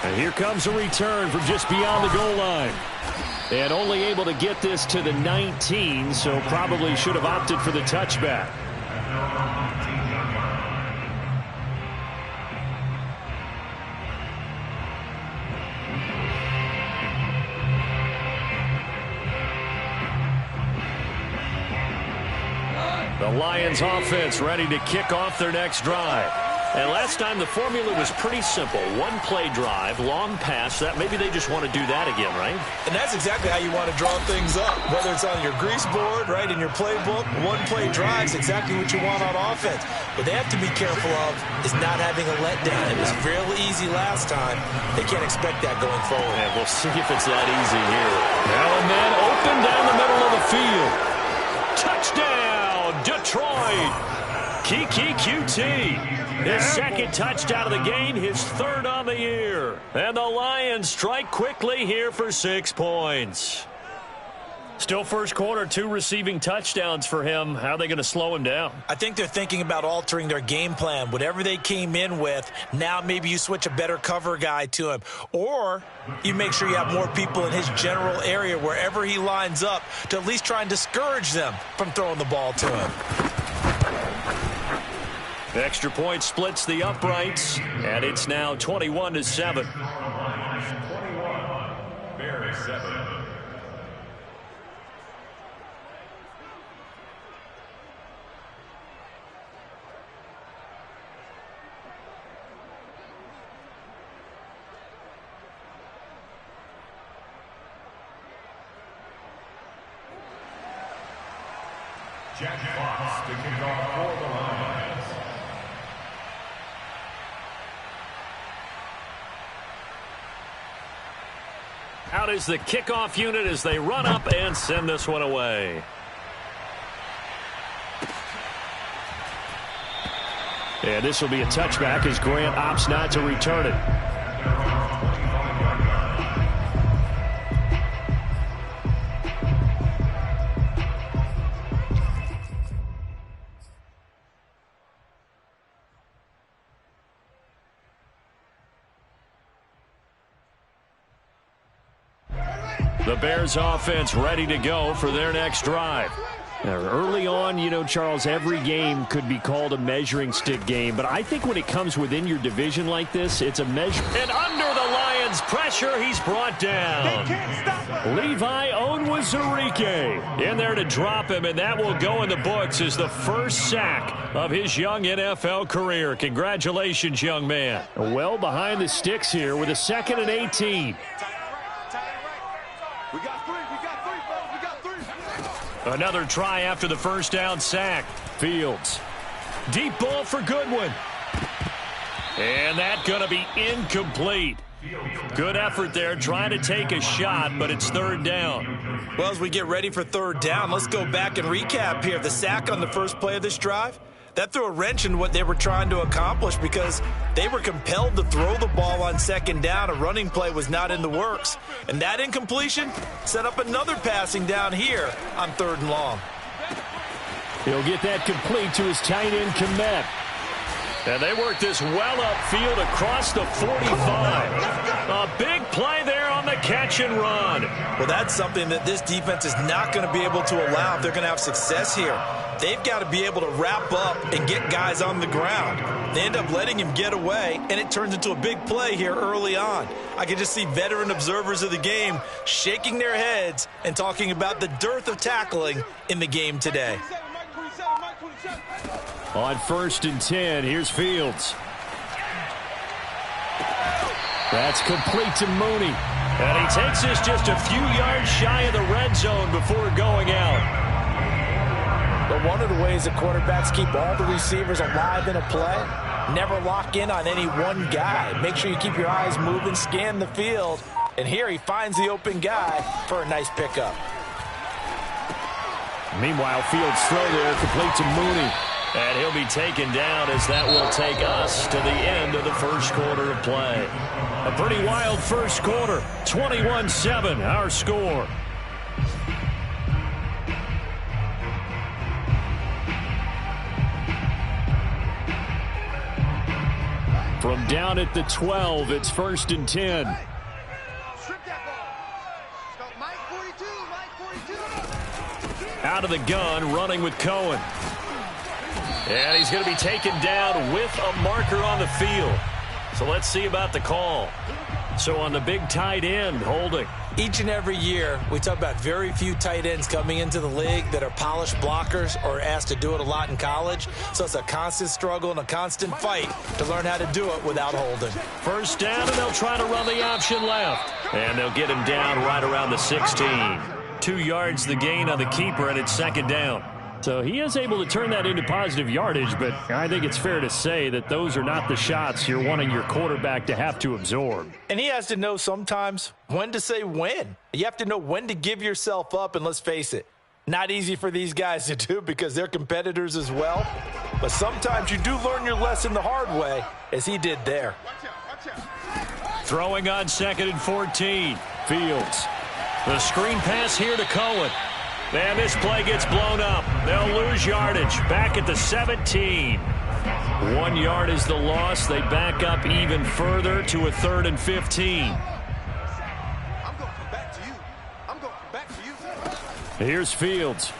J: And here comes a return from just beyond the goal line. And only able to get this to the 19, so probably should have opted for the touchback. The Lions offense ready to kick off their next drive. And last time the formula was pretty simple. 1-play drive, long pass. That maybe they just want to do that again, right?
B: And that's exactly how you want to draw things up. Whether it's on your grease board, right, in your playbook, 1-play drive is exactly what you want on offense. What they have to be careful of is not having a letdown. It was real easy last time. They can't expect that going forward.
J: And we'll see if it's that easy here. Now a man open down the middle of the field. Touchdown, Detroit. Kiki QT. His 2nd touchdown of the game, his 3rd on the year. And the Lions strike quickly here for 6 points. Still first quarter, 2 receiving touchdowns for him. How are they going to slow him down?
B: I think they're thinking about altering their game plan. Whatever they came in with, now maybe you switch a better cover guy to him. Or you make sure you have more people in his general area wherever he lines up to at least try and discourage them from throwing the ball to him.
J: The extra point splits the uprights, and it's now 21-7.
C: 21, Bears 7. Jack Fox to kick off for the Lions.
J: Out is the kickoff unit as they run up and send this one away. And this will be a touchback as Grant opts not to return it.
A: The Bears offense ready to go for their next drive. Now, early on, you know, Charles, every game could be called a measuring stick game, but I think when it comes within your division like this, it's a measure. And under the Lions' pressure, he's brought down. Levi Onwuzurike in there to drop him, and that will go in the books as the first sack of his young NFL career. Congratulations, young man. Well behind the sticks here with a 2nd and 18. Another try after the first down sack. Fields. Deep ball for Goodwin. And that's going to be incomplete. Good effort there trying to take a shot, but it's 3rd down.
B: Well, as we get ready for 3rd down, let's go back and recap here. The sack on the first play of this drive, that threw a wrench in what they were trying to accomplish because they were compelled to throw the ball on 2nd down. A running play was not in the works. And that incompletion set up another passing down here on 3rd and long.
A: He'll get that complete to his tight end, Kmet. And they work this well upfield across the 45. A big play there on the catch and run.
B: Well, that's something that this defense is not going to be able to allow if they're going to have success here. They've got to be able to wrap up and get guys on the ground. They end up letting him get away, and it turns into a big play here early on. I can just see veteran observers of the game shaking their heads and talking about the dearth of tackling in the game today.
A: On 1st and 10, here's Fields. That's complete to Mooney. And he takes this just a few yards shy of the red zone before going out.
B: But one of the ways that quarterbacks keep all the receivers alive in a play, never lock in on any one guy. Make sure you keep your eyes moving, scan the field. And here he finds the open guy for a nice pickup.
A: Meanwhile, Fields' throw there complete to Mooney. And he'll be taken down as that will take us to the end of the first quarter of play. A pretty wild first quarter. 21-7, our score. From down at the 12, it's 1st and 10. Out of the gun, running with Cohen. And he's going to be taken down with a marker on the field. So let's see about the call. So on the big tight end, holding.
B: Each and every year, we talk about very few tight ends coming into the league that are polished blockers or asked to do it a lot in college. So it's a constant struggle and a constant fight to learn how to do it without holding.
A: First down, and they'll try to run the option left. And they'll get him down right around the 16. 2 yards the gain on the keeper, and it's 2nd down. So he is able to turn that into positive yardage, but I think it's fair to say that those are not the shots you're wanting your quarterback to have to absorb.
B: And he has to know sometimes when to say when. You have to know when to give yourself up, and let's face it, not easy for these guys to do because they're competitors as well. But sometimes you do learn your lesson the hard way, as he did there.
A: Throwing on 2nd and 14. Fields. The screen pass here to Cohen. And this play gets blown up. They'll lose yardage. Back at the 17. 1 yard is the loss. They back up even further to a 3rd and 15.
K: I'm going to come back to you. I'm going to come back to you.
A: Here's Fields.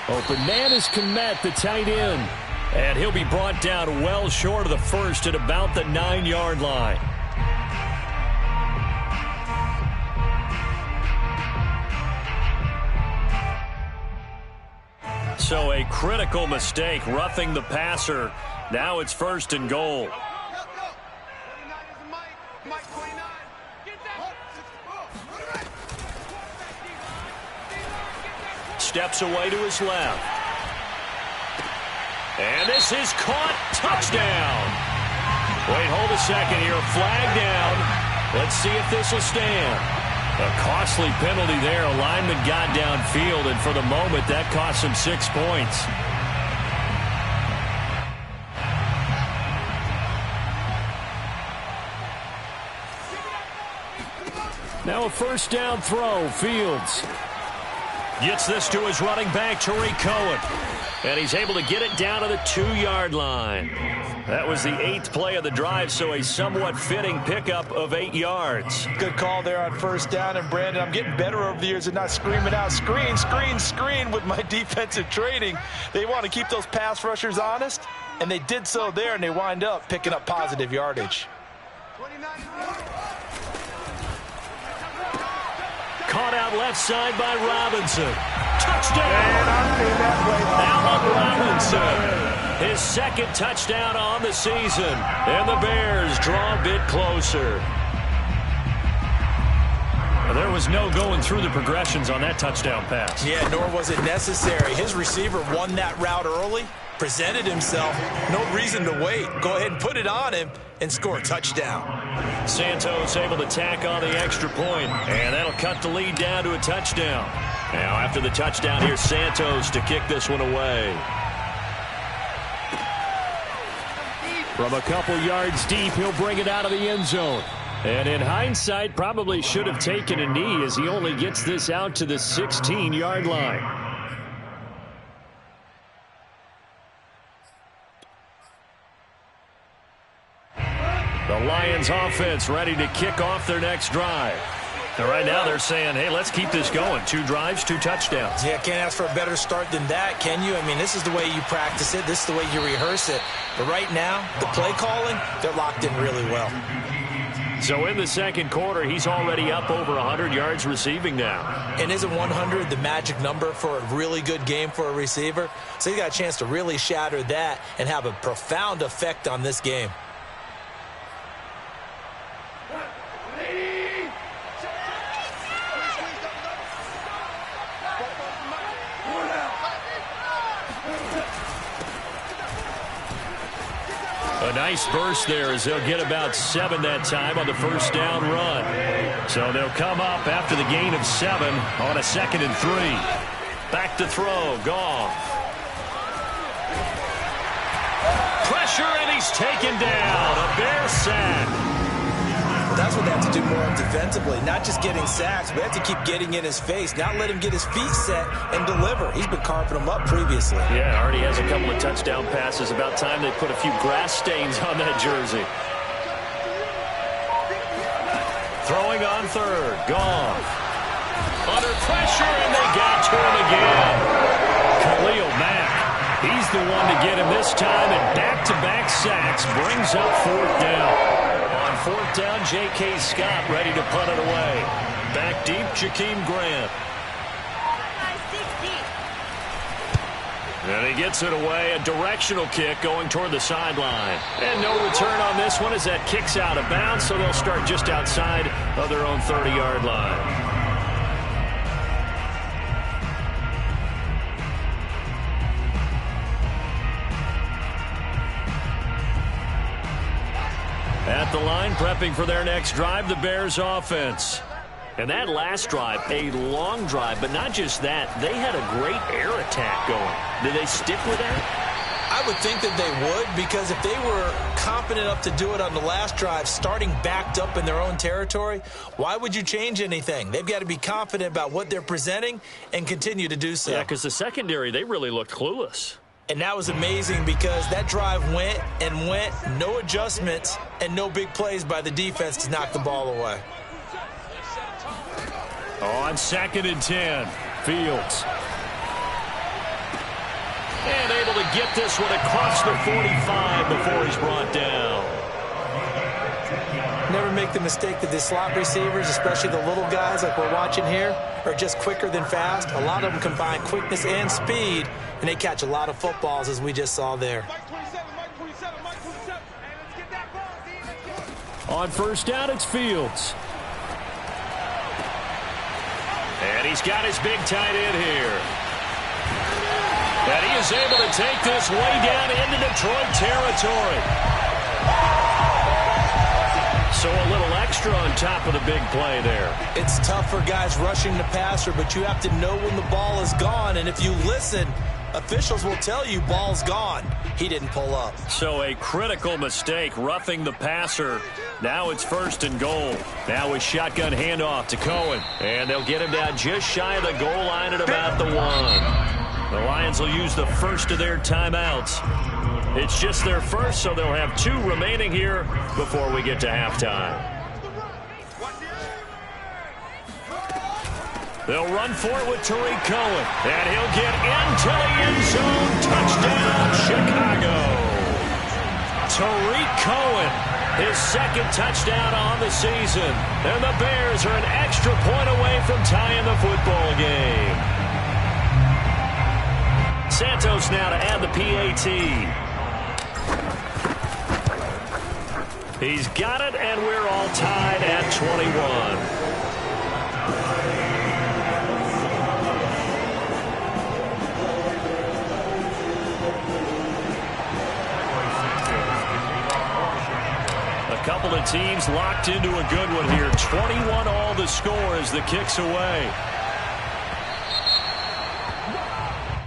A: Open man is Kmet, the tight end. And he'll be brought down well short of the first at about the 9-yard line. So a critical mistake, roughing the passer. Now it's 1st and goal. Steps away to his left. And this is caught. Touchdown. Wait, hold a second here. Flag down. Let's see if this will stand. A costly penalty there. A lineman got downfield, and for the moment, that cost him 6 points. Now a first down throw. Fields gets this to his running back, Tariq Cohen. And he's able to get it down to the 2-yard line. That was the 8th play of the drive, so a somewhat fitting pickup of 8 yards.
B: Good call there on first down. And, Brandon, I'm getting better over the years at not screaming out, screen, screen, screen with my defensive training. They want to keep those pass rushers honest, and they did so there, and they wind up picking up positive yardage.
A: Caught out left side by Robinson. Touchdown! Allen Robinson. His second touchdown on the season. And the Bears draw a bit closer. Well, there was no going through the progressions on that touchdown pass.
B: Yeah, nor was it necessary. His receiver won that route early, presented himself. No reason to wait. Go ahead and put it on him and score a touchdown.
A: Santos able to tack on the extra point, and that'll cut the lead down to a touchdown. Now after the touchdown, here's Santos to kick this one away. From a couple yards deep, he'll bring it out of the end zone. And in hindsight, probably should have taken a knee as he only gets this out to the 16-yard line. The Lions offense ready to kick off their next drive. And right now they're saying, hey, let's keep this going. 2 drives, 2 touchdowns.
B: Yeah, can't ask for a better start than that, can you? I mean, this is the way you practice it. This is the way you rehearse it. But right now, the play calling, they're locked in really well.
A: So in the second quarter, he's already up over 100 yards receiving now.
B: And isn't 100 the magic number for a really good game for a receiver? So he got a chance to really shatter that and have a profound effect on this game.
A: A nice burst there as they'll get about 7 that time on the first down run. So they'll come up after the gain of 7 on a 2nd and 3. Back to throw. Goff. Pressure, and he's taken down. A Bear sack.
B: Well, that's what they have to do more defensively. Not just getting sacks, but they have to keep getting in his face. Not let him get his feet set and deliver. He's been carving them up previously.
A: Yeah, already has a couple of touchdown passes. About time they put a few grass stains on that jersey. Throwing on 3rd. Goff. Under pressure, and they got to him again. Khalil Mack. He's the one to get him this time, and back-to-back sacks brings up 4th down. On 4th down, J.K. Scott ready to punt it away. Back deep, Jakeem Grant. And he gets it away. A directional kick going toward the sideline. And no return on this one as that kicks out of bounds, so they'll start just outside of their own 30-yard line. At the line, prepping for their next drive, the Bears offense. And that last drive, a long drive, but not just that. They had a great air attack going. Did they stick with that?
B: I would think that they would, because if they were confident enough to do it on the last drive, starting backed up in their own territory, why would you change anything? They've got to be confident about what they're presenting and continue to do so.
A: Yeah, because the secondary, they really looked clueless.
B: And that was amazing because that drive went and went, no adjustments, and no big plays by the defense to knock the ball away.
A: On 2nd and 10, Fields. And able to get this one across the 45 before he's brought down.
B: Never make the mistake that the slot receivers, especially the little guys like we're watching here, are just quicker than fast. A lot of them combine quickness and speed, and they catch a lot of footballs, as we just saw there.
A: On 1st down, it's Fields. And he's got his big tight end here. And he is able to take this way down into Detroit territory. So a little extra on top of the big play there.
B: It's tough for guys rushing the passer, but you have to know when the ball is gone. And if you listen, officials will tell you ball's gone. He didn't pull up.
A: So a critical mistake, roughing the passer. Now it's 1st and goal. Now a shotgun handoff to Cohen. And they'll get him down just shy of the goal line at about the 1. The Lions will use the first of their timeouts. It's just their first, so they'll have 2 remaining here before we get to halftime. They'll run for it with Tariq Cohen, and he'll get into the end zone. Touchdown, Chicago. Tariq Cohen, his 2nd touchdown on the season. And the Bears are an extra point away from tying the football game. Santos now to add the PAT. He's got it, and we're all tied at 21. A couple of teams locked into a good one here. 21 all the score as the kick's away.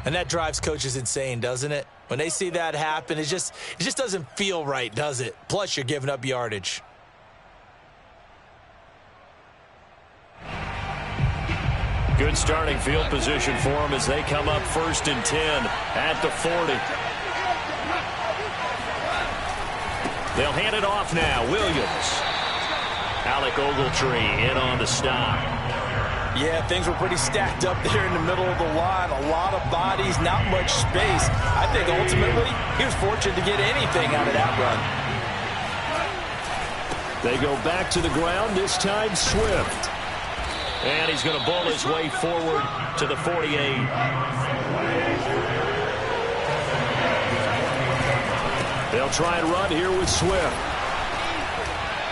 B: And that drives coaches insane, doesn't it? When they see that happen, it just doesn't feel right, does it? Plus, you're giving up yardage.
A: Good starting field position for them as they come up 1st and 10 at the 40. They'll hand it off now. Williams. Alec Ogletree in on the stop.
B: Yeah, things were pretty stacked up there in the middle of the line. A lot of bodies, not much space. I think ultimately he was fortunate to get anything out of that run.
A: They go back to the ground, this time Swift. And he's going to bowl his way forward to the 48. They'll try and run here with Swift.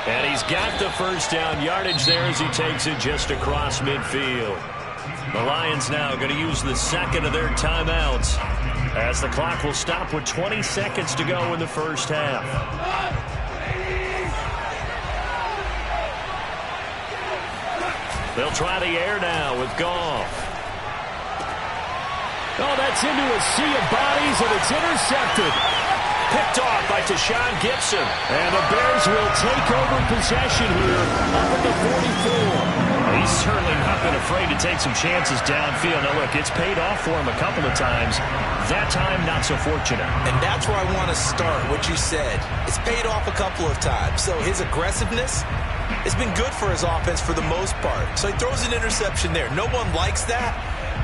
A: And he's got the 1st down yardage there as he takes it just across midfield. The Lions now going to use the 2nd of their timeouts as the clock will stop with 20 seconds to go in the 1st half. They'll try the air now with Goff. Oh, that's into a sea of bodies, and it's intercepted. Picked off by Tashawn Gibson. And the Bears will take over possession here up at the 44. He's certainly not been afraid to take some chances downfield. Now, look, it's paid off for him a couple of times. That time, not so fortunate.
B: And that's where I want to start, what you said. It's paid off a couple of times. So his aggressiveness has been good for his offense for the most part. So he throws an interception there. No one likes that,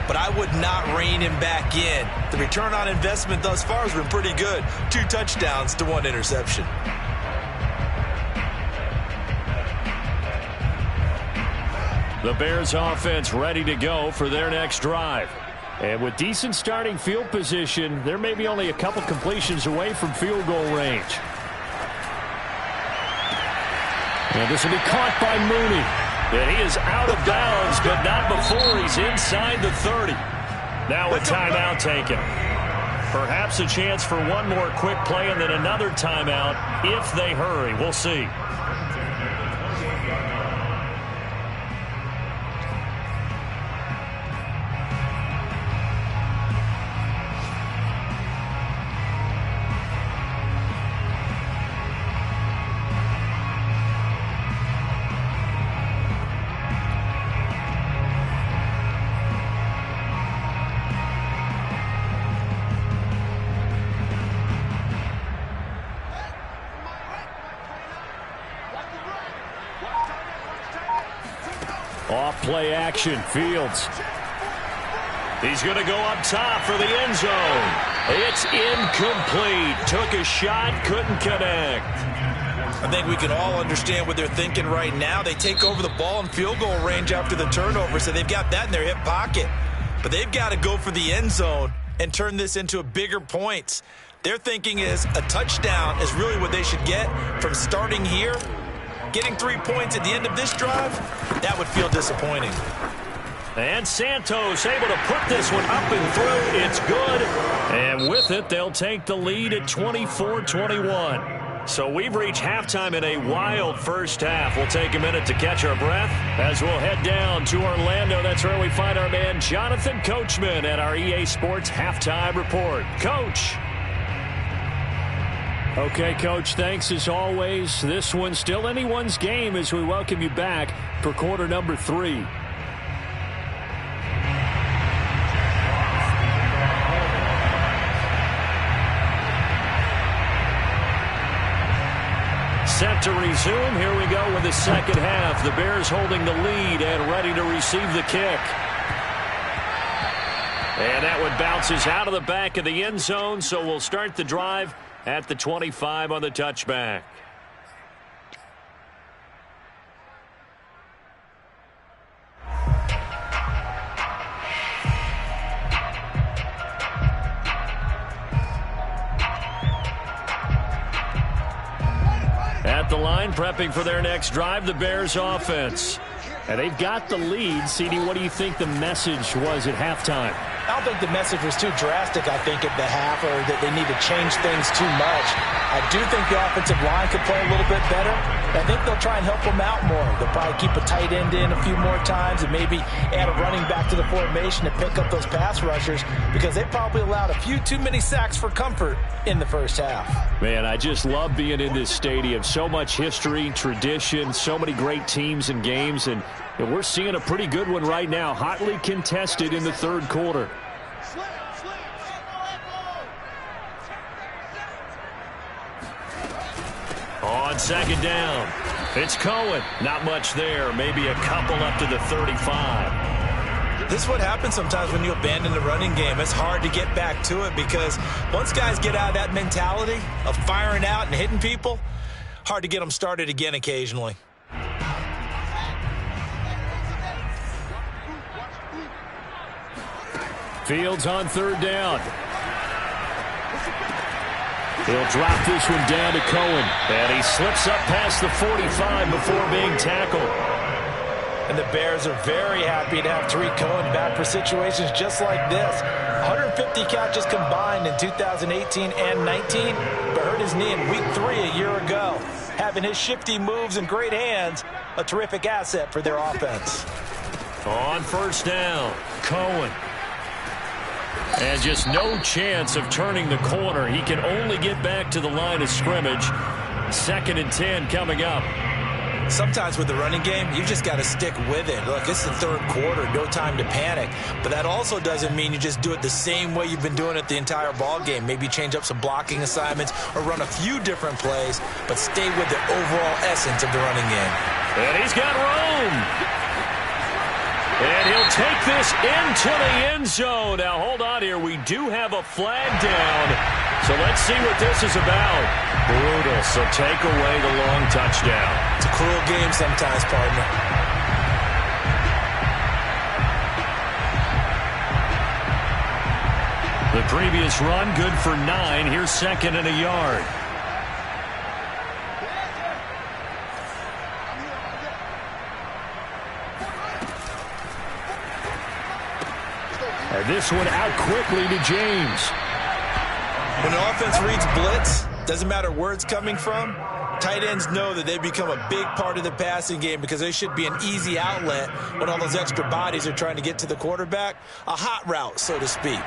B: but I would not rein him back in. The return on investment thus far has been pretty good. 2 touchdowns to 1 interception.
A: The Bears offense ready to go for their next drive. And with decent starting field position, there may be only a couple completions away from field goal range. And this will be caught by Mooney. And he is out of bounds, but not before he's inside the 30. Now a timeout taken. Perhaps a chance for one more quick play and then another timeout if they hurry. We'll see. Off play action, Fields. He's going to go up top for the end zone. It's incomplete. Took a shot, couldn't connect.
B: I think we can all understand what they're thinking right now. They take over the ball in field goal range after the turnover, so they've got that in their hip pocket. But they've got to go for the end zone and turn this into a bigger points. Their thinking is a touchdown is really what they should get from starting here. Getting 3 points at the end of this drive, that would feel disappointing.
A: And Santos able to put this one up and through. It's good. And with it, they'll take the lead at 24-21. So we've reached halftime in a wild first half. We'll take a minute to catch our breath as we'll head down to Orlando. That's where we find our man Jonathan Coachman at our EA Sports Halftime Report. Coach. Okay, Coach, thanks as always. This one's still anyone's game as we welcome you back for quarter number 3. set to resume. Here we go with the second half. The Bears holding the lead and ready to receive the kick. And that one bounces out of the back of the end zone, so we'll start the drive at the 25 on the touchback. At the line, prepping for their next drive, the Bears offense. And they've got the lead. CD, what do you think the message was at halftime?
B: I don't think the message was too drastic, I think, at the half, or that they need to change things too much. I do think the offensive line could play a little bit better. I think they'll try and help them out more. They'll probably keep a tight end in a few more times and maybe add a running back to the formation to pick up those pass rushers, because they probably allowed a few too many sacks for comfort in the first half.
A: Man, I just love being in this stadium. So much history, tradition, so many great teams and games, and we're seeing a pretty good one right now, hotly contested in the third quarter. On second down, it's Cohen. Not much there, maybe a couple up to the 35.
B: This is what happens sometimes when you abandon the running game. It's hard to get back to it, because once guys get out of that mentality of firing out and hitting people, hard to get them started again occasionally.
A: Fields on third down. He'll drop this one down to Cohen. And he slips up past the 45 before being tackled.
B: And the Bears are very happy to have Tariq Cohen back for situations just like this. 150 catches combined in 2018 and 19, but hurt his knee in week 3 a year ago. Having his shifty moves and great hands, a terrific asset for their offense.
A: On first down, Cohen. And just no chance of turning the corner. He can only get back to the line of scrimmage. 2nd and 10 coming up.
B: Sometimes with the running game, you just got to stick with it. Look, it's the third quarter, no time to panic. But that also doesn't mean you just do it the same way you've been doing it the entire ball game. Maybe change up some blocking assignments or run a few different plays, but stay with the overall essence of the running game.
A: And he's got room. And he'll take this into the end zone. Now, hold on here. We do have a flag down. So let's see what this is about. Brutal. So take away the long touchdown.
B: It's a cruel game sometimes, partner.
A: The previous run, good for 9. Here's 2nd and a yard. And this one out quickly to James.
B: When the offense reads blitz, doesn't matter where it's coming from, tight ends know that they become a big part of the passing game, because they should be an easy outlet when all those extra bodies are trying to get to the quarterback. A hot route, so to speak.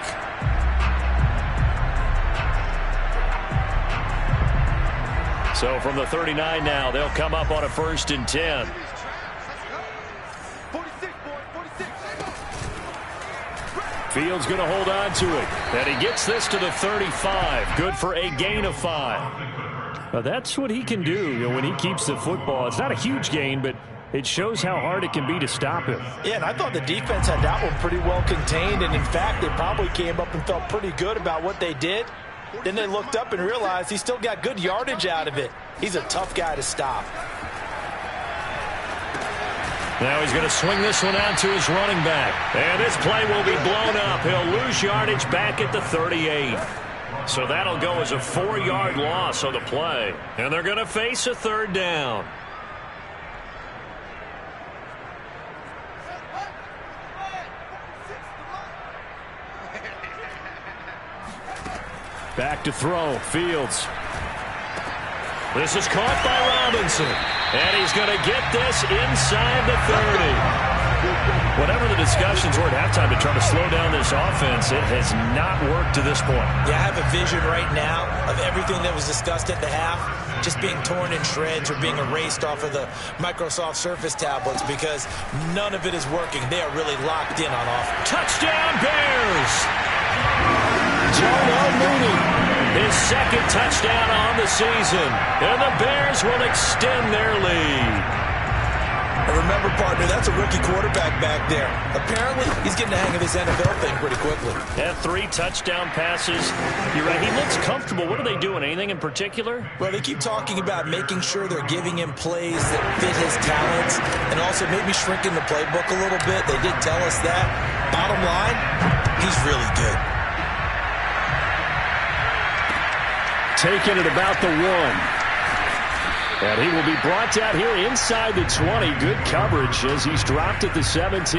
A: So from the 39 now, they'll come up on a 1st and 10. Fields going to hold on to it. And he gets this to the 35. Good for a gain of 5. Now that's what he can do, when he keeps the football. It's not a huge gain, but it shows how hard it can be to stop him.
B: Yeah, and I thought the defense had that one pretty well contained. And, in fact, they probably came up and felt pretty good about what they did. Then they looked up and realized he still got good yardage out of it. He's a tough guy to stop.
A: Now he's going to swing this one out to his running back. And this play will be blown up. He'll lose yardage back at the 38. So that'll go as a 4-yard loss on the play. And they're going to face a 3rd down. Back to throw. Fields. This is caught by Robinson. And he's going to get this inside the 30. Whatever the discussions were at halftime to try to slow down this offense, it has not worked to this point.
B: Yeah, I have a vision right now of everything that was discussed at the half just being torn in shreds or being erased off of the Microsoft Surface tablets, because none of it is working. They are really locked in on offense.
A: Touchdown, Bears! Darnell Mooney. his second touchdown on the season. And the Bears will extend their lead.
B: And remember, partner, that's a rookie quarterback back there. Apparently, he's getting the hang of this NFL thing pretty quickly.
A: Yeah, 3 touchdown passes. You're right, he looks comfortable. What are they doing? Anything in particular?
B: Well, they keep talking about making sure they're giving him plays that fit his talents and also maybe shrinking the playbook a little bit. They did tell us that. Bottom line, he's really good.
A: Taking it about the 1. And he will be brought down here inside the 20. Good coverage as he's dropped at the 17.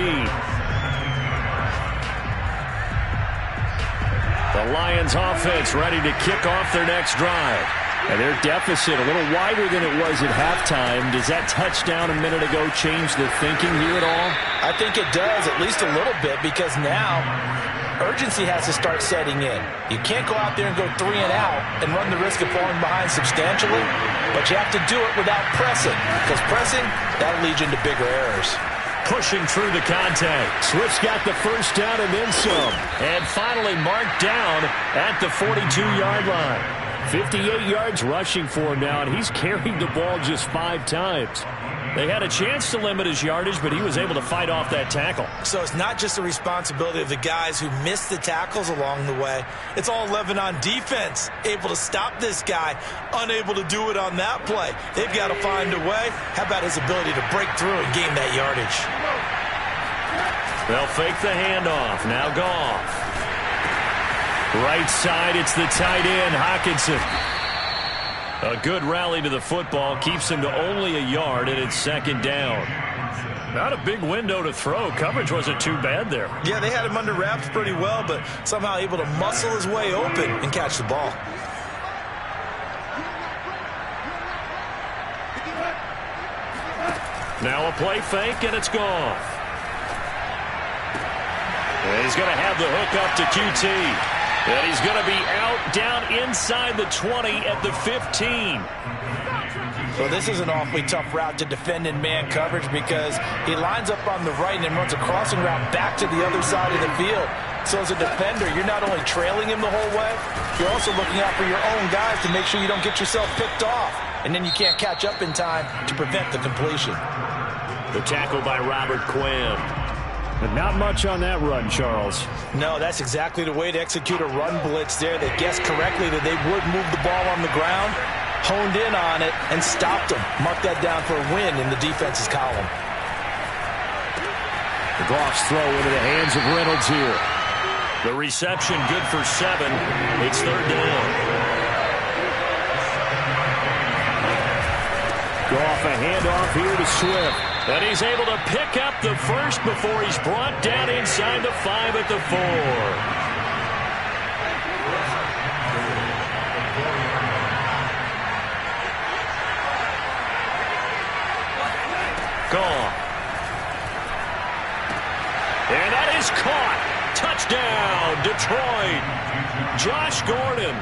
A: The Lions offense ready to kick off their next drive. And their deficit a little wider than it was at halftime. Does that touchdown a minute ago change the thinking here at all?
B: I think it does, at least a little bit, because now urgency has to start setting in. You can't go out there and go 3 and out and run the risk of falling behind substantially, but you have to do it without pressing, because pressing, that'll lead you into bigger errors.
A: Pushing through the contact. Swift's got the first down and then some. And finally marked down at the 42-yard line. 58 yards rushing for him now, and he's carried the ball just 5 times. They had a chance to limit his yardage, but he was able to fight off that tackle.
B: So it's not just the responsibility of the guys who missed the tackles along the way. It's all 11 on defense, able to stop this guy, unable to do it on that play. They've got to find a way. How about his ability to break through and gain that yardage?
A: They'll fake the handoff. Now Goff. Right side, it's the tight end, Hockenson. A good rally to the football keeps him to only a yard, and it's second down. Not a big window to throw. Coverage wasn't too bad there.
B: Yeah, they had him under wraps pretty well, but somehow able to muscle his way open and catch the ball.
A: Now a play fake, and it's gone. And he's going to have the hook up to QT. And he's going to be out down inside the 20 at the 15.
B: Well, this is an awfully tough route to defend in man coverage because he lines up on the right and then runs a crossing route back to the other side of the field. So as a defender, you're not only trailing him the whole way, you're also looking out for your own guys to make sure you don't get yourself picked off. And then you can't catch up in time to prevent the completion.
A: The tackle by Robert Quinn. But not much on that run, Charles.
B: No, that's exactly the way to execute a run blitz there. They guessed correctly that they would move the ball on the ground, honed in on it, and stopped them. Mark that down for a win in the defense's column.
A: The Goff's throw into the hands of Reynolds here. The reception good for 7. It's third down. Goff a handoff here to Swift. And he's able to pick up the first before he's brought down inside the 5 at the 4. Gone. And that is caught. Touchdown, Detroit. Josh Gordon,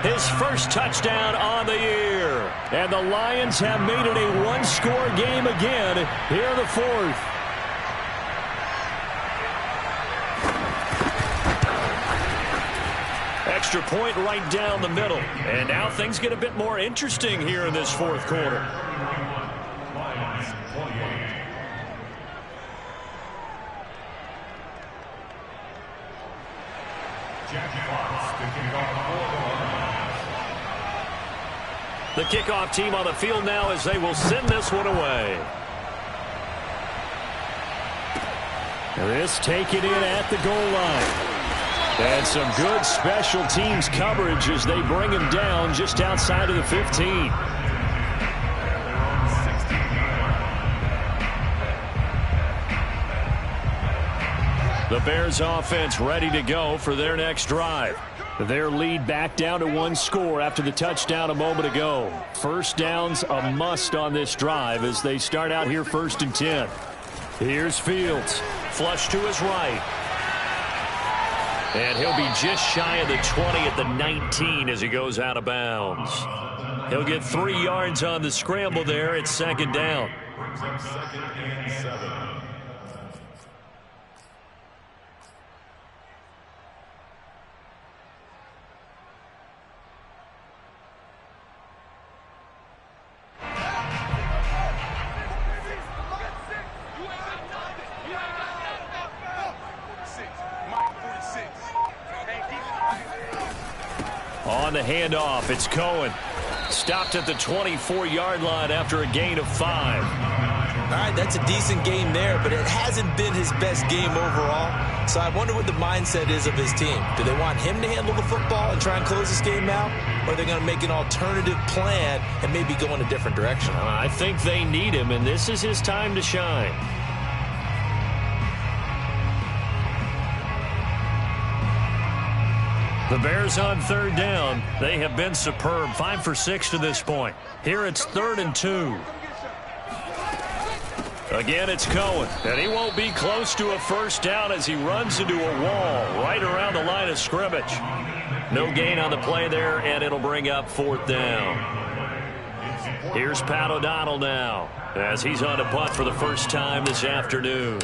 A: his first touchdown on the year. And the Lions have made it a one-score game again here in the 4th. Extra point right down the middle. And now things get a bit more interesting here in this 4th quarter. The kickoff team on the field now as they will send this one away. This taken in at the goal line. And some good special teams coverage as they bring him down just outside of the 15. The Bears offense ready to go for their next drive. Their lead back down to 1 score after the touchdown a moment ago. First down's a must on this drive as they start out here 1st and 10. Here's Fields. Flush to his right. And he'll be just shy of the 20 at the 19 as he goes out of bounds. He'll get 3 yards on the scramble there. It's second down.
C: Brings up 2nd and 7.
A: on the handoff. It's Cohen. Stopped at the 24-yard line after a gain of 5.
B: All right, that's a decent game there, but it hasn't been his best game overall. So I wonder what the mindset is of his team. Do they want him to handle the football and try and close this game out? Or are they going to make an alternative plan and maybe go in a different direction?
A: I think they need him, and this is his time to shine. The Bears on third down. They have been superb. 5 for 6 to this point. Here it's 3rd and 2. Again, it's Cohen, and he won't be close to a first down as he runs into a wall right around the line of scrimmage. No gain on the play there, and it'll bring up 4th down. Here's Pat O'Donnell now as he's on to punt for the first time this afternoon.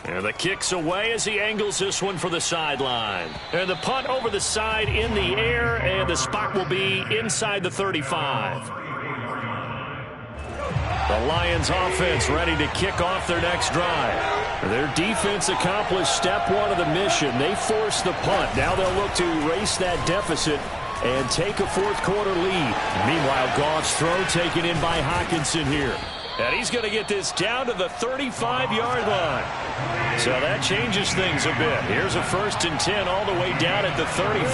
A: And the kick's away as he angles this one for the sideline. And the punt over the side in the air, and the spot will be inside the 35. The Lions offense ready to kick off their next drive. Their defense accomplished step 1 of the mission. They forced the punt. Now they'll look to erase that deficit and take a fourth-quarter lead. Meanwhile, Goff's throw taken in by Hockenson here. And he's going to get this down to the 35-yard line. So that changes things a bit. Here's a 1st and 10 all the way down at the 35.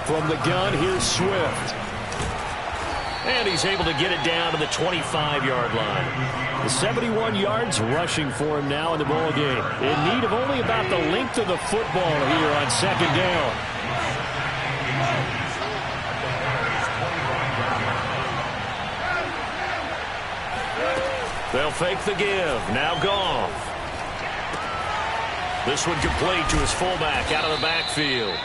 A: From the gun, here's Swift. And he's able to get it down to the 25-yard line. The 71 yards rushing for him now in the ball game. In need of only about the length of the football here on 2nd down. They'll fake the give. Now Goff. This one complete to his fullback out of the backfield.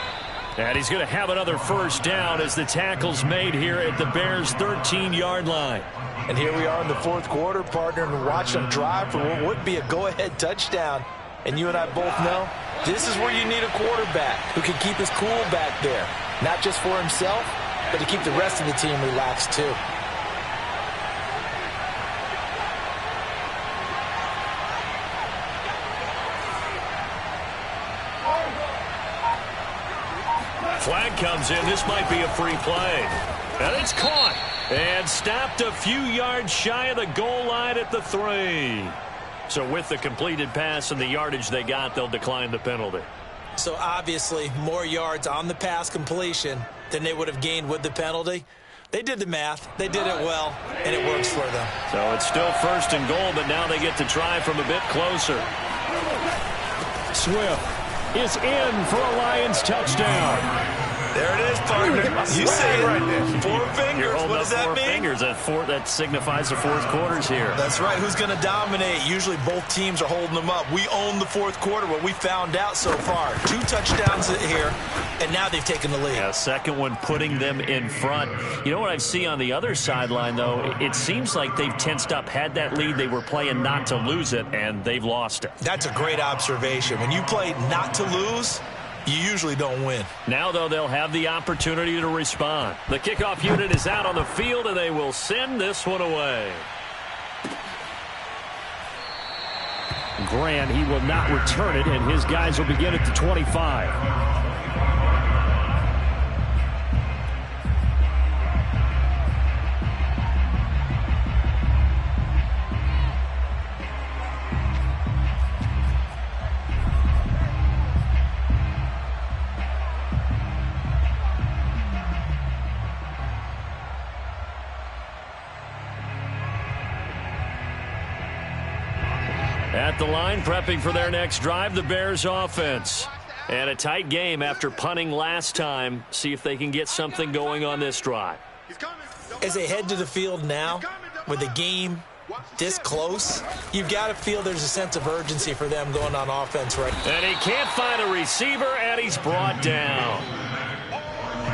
A: And he's going to have another first down as the tackle's made here at the Bears' 13-yard line.
B: And here we are in the 4th quarter, partner, and watch them drive for what would be a go-ahead touchdown. And you and I both know this is where you need a quarterback who can keep his cool back there. Not just for himself, but to keep the rest of the team relaxed too.
A: Flag comes in. This might be a free play. And it's caught. And stopped a few yards shy of the goal line at the 3. So with the completed pass and the yardage they got, they'll decline the penalty.
B: So obviously more yards on the pass completion than they would have gained with the penalty. They did the math. They did it well, and it works for them.
A: So it's still 1st and goal, but now they get to try from a bit closer. Swift is in for a Lions touchdown.
B: There it is, partner. You say it right there. 4 fingers. What does that mean?
A: 4 fingers. That signifies the 4th quarter's here.
B: That's right. Who's going to dominate? Usually both teams are holding them up. We own the 4th quarter, what we found out so far. 2 touchdowns here, and now they've taken the lead.
A: Yeah, 2nd one putting them in front. You know what I see on the other sideline, though? It seems like they've tensed up, had that lead. They were playing not to lose it, and they've lost it.
B: That's a great observation. When you play not to lose, you usually don't win.
A: Now, though, they'll have the opportunity to respond. The kickoff unit is out on the field, and they will send this one away. Grant, he will not return it, and his guys will begin at the 25. At the line, prepping for their next drive, the Bears offense. And a tight game after punting last time. See if they can get something going on this drive.
B: As they head to the field now, with the game this close, you've got to feel there's a sense of urgency for them going on offense right now.
A: And he can't find a receiver, and he's brought down.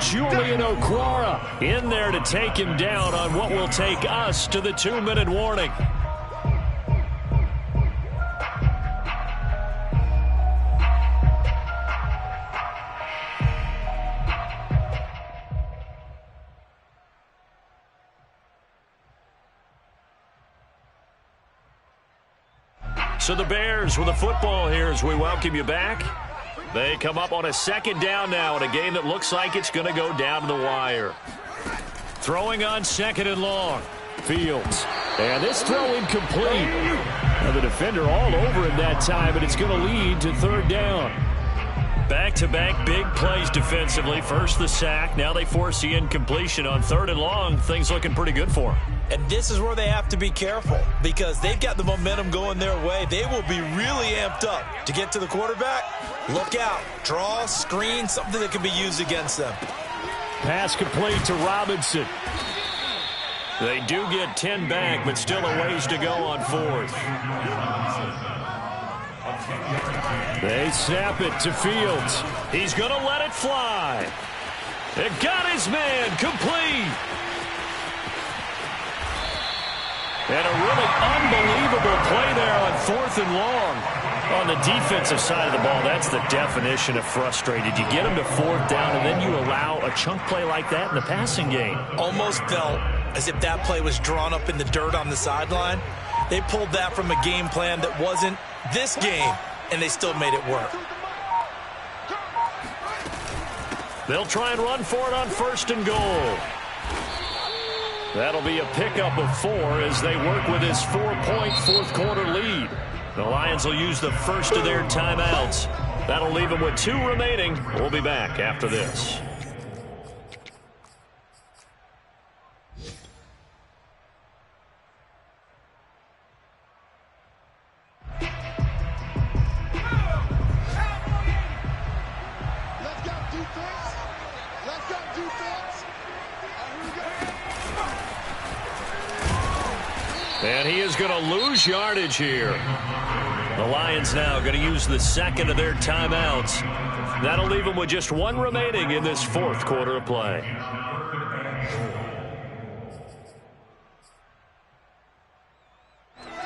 A: Julian Okwara in there to take him down on what will take us to the 2-minute warning. So the Bears with the football here as we welcome you back. They come up on a second down now in a game that looks like it's going to go down to the wire. Throwing on second and long. Fields. And this throw incomplete. Now the defender all over him that time, but it's going to lead to third down. Back-to-back big plays defensively. First the sack. Now they force the incompletion on third and long. Things looking pretty good for them.
B: And this is where they have to be careful because they've got the momentum going their way. They will be really amped up to get to the quarterback. Look out. Draw, screen, something that can be used against them.
A: Pass complete to Robinson. They do get 10 back, but still a ways to go on fourth. They snap it to Fields. He's going to let it fly. It got his man complete. And a really unbelievable play there on fourth and long. On the defensive side of the ball, that's the definition of frustrated. You get them to fourth down, and then you allow a chunk play like that in the passing game.
B: Almost felt as if that play was drawn up in the dirt on the sideline. They pulled that from a game plan that wasn't this game, and they still made it work.
A: They'll try and run for it on first and goal. That'll be a pickup of 4 as they work with this 4-point fourth quarter lead. The Lions will use the first of their timeouts. That'll leave them with 2 remaining. We'll be back after this. And he is going to lose yardage here. The Lions now going to use the second of their timeouts. That'll leave them with just 1 remaining in this fourth quarter of play.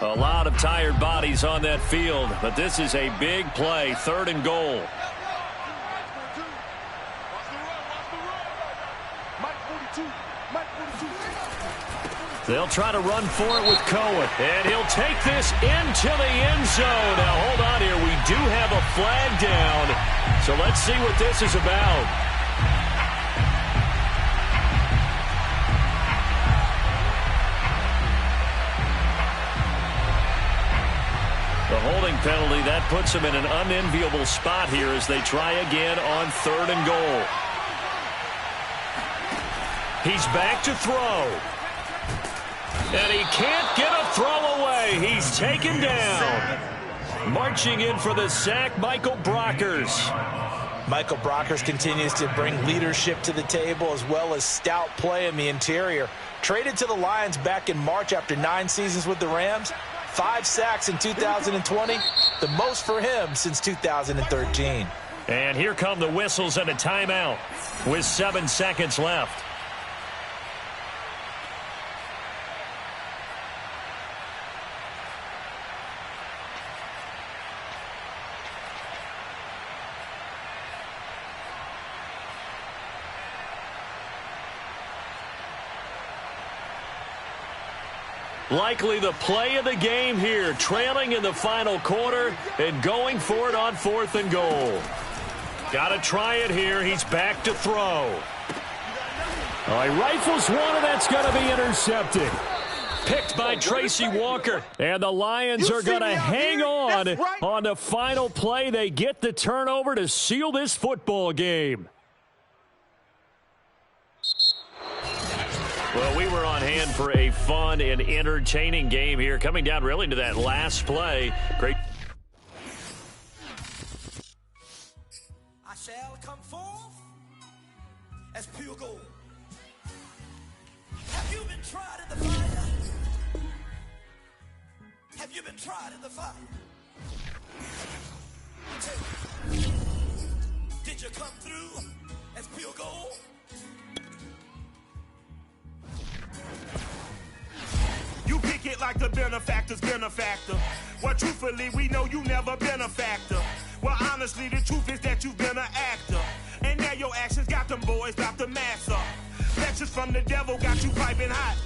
A: A lot of tired bodies on that field, but this is a big play, third and goal. They'll try to run for it with Cohen. And he'll take this into the end zone. Now, hold on here. We do have a flag down. So let's see what this is about. The holding penalty, that puts them in an unenviable spot here as they try again on third and goal. He's back to throw. And he can't get a throw away. He's taken down. Marching in for the sack, Michael Brockers.
B: Michael Brockers continues to bring leadership to the table as well as stout play in the interior. Traded to the Lions back in March after 9 seasons with the Rams. 5 sacks in 2020, the most for him since 2013.
A: And here come the whistles and a timeout with 7 seconds left. Likely the play of the game here, trailing in the final quarter and going for it on fourth and goal. Got to try it here. He's back to throw. Oh, he rifles one, and that's going to be intercepted. Picked by Tracy Walker. And the Lions are going to hang on the final play. They get the turnover to seal this football game. Well, we were on hand for a fun and entertaining game here. Coming down really to that last play. Great.
L: I shall come forth as pure gold. Have you been tried in the fire? Have you been tried in the fire? Did you come through as pure gold?
M: You pick it like the benefactor's benefactor. Well, truthfully, we know you never been a factor. Well, honestly, the truth is that you've been an actor. And now your actions got them boys about to mass up. Lectures from the devil got you piping hot.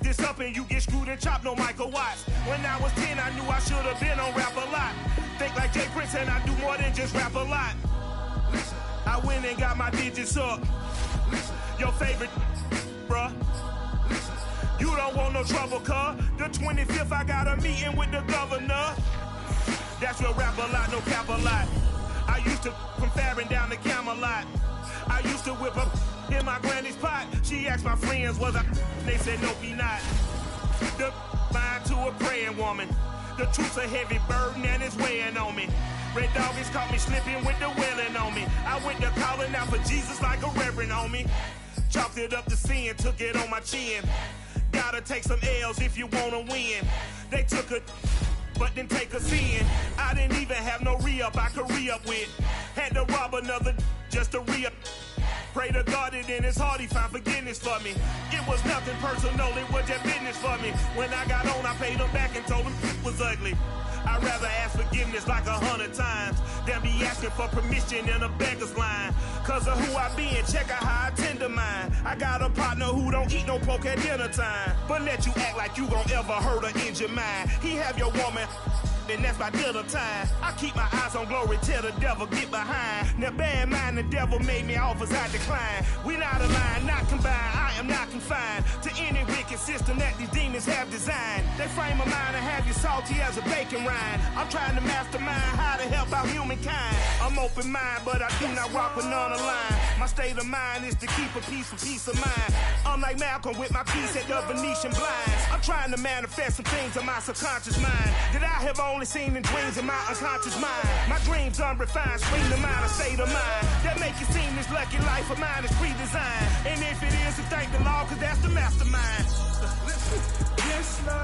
M: This up and you get screwed and chopped, no Michael Watts. When I was 10, I knew I should have been on rap a lot. Think like Jay Prince and I do more than just rap a lot. I went and got my digits up. Your favorite, bruh. You don't want no trouble, cuz. The 25th, I got a meeting with the governor. That's real rap a lot, no cap a lot. I used to from Farron down to Camelot. I used to whip up in my granny's pot. She asked my friends, was I? They said, no, be not. The mind to a praying woman. The truth's a heavy burden and it's weighing on me. Red doggies caught me slipping with the wailing on me. I went to calling out for Jesus like a reverend on me. Chalked it up to sin, took it on my chin. Gotta take some L's if you wanna win. They took a, but didn't take a sin. I didn't even have no re-up I could re-up with. Had to rob another just to re-up. Pray to God that in his heart he found forgiveness for me. It was nothing personal, it was just business for me. When I got on, I paid him back and told him it was ugly. I'd rather ask forgiveness like 100 times than be asking for permission in a beggar's line. Cause of who I be and check out how I tend to mine. I got a partner who don't eat no pork at dinner time, but let you act like you gon' ever hurt or injure mine. He have your woman, and that's by dinner time. I keep my eyes on glory till the devil get behind. Now bear in mind the devil made me offers I decline. We not aligned, not combined, I am not confined to any wicked system that these demons have designed. They frame a mind and have you salty as a bacon rind. I'm trying to mastermind how to help out humankind. I'm open mind, but I do not rock with none aligned. My state of mind is to keep a peace of mind. I'm like Malcolm with my piece at the Venetian blinds. I'm trying to manifest some things in my subconscious mind that I have only seen in dreams in my unconscious mind. My dreams unrefined, spring to mind, a state of mind that make you seem this lucky life of mine is pre-designed. And if it is, then thank the Lord, cause that's the mastermind.
I: This life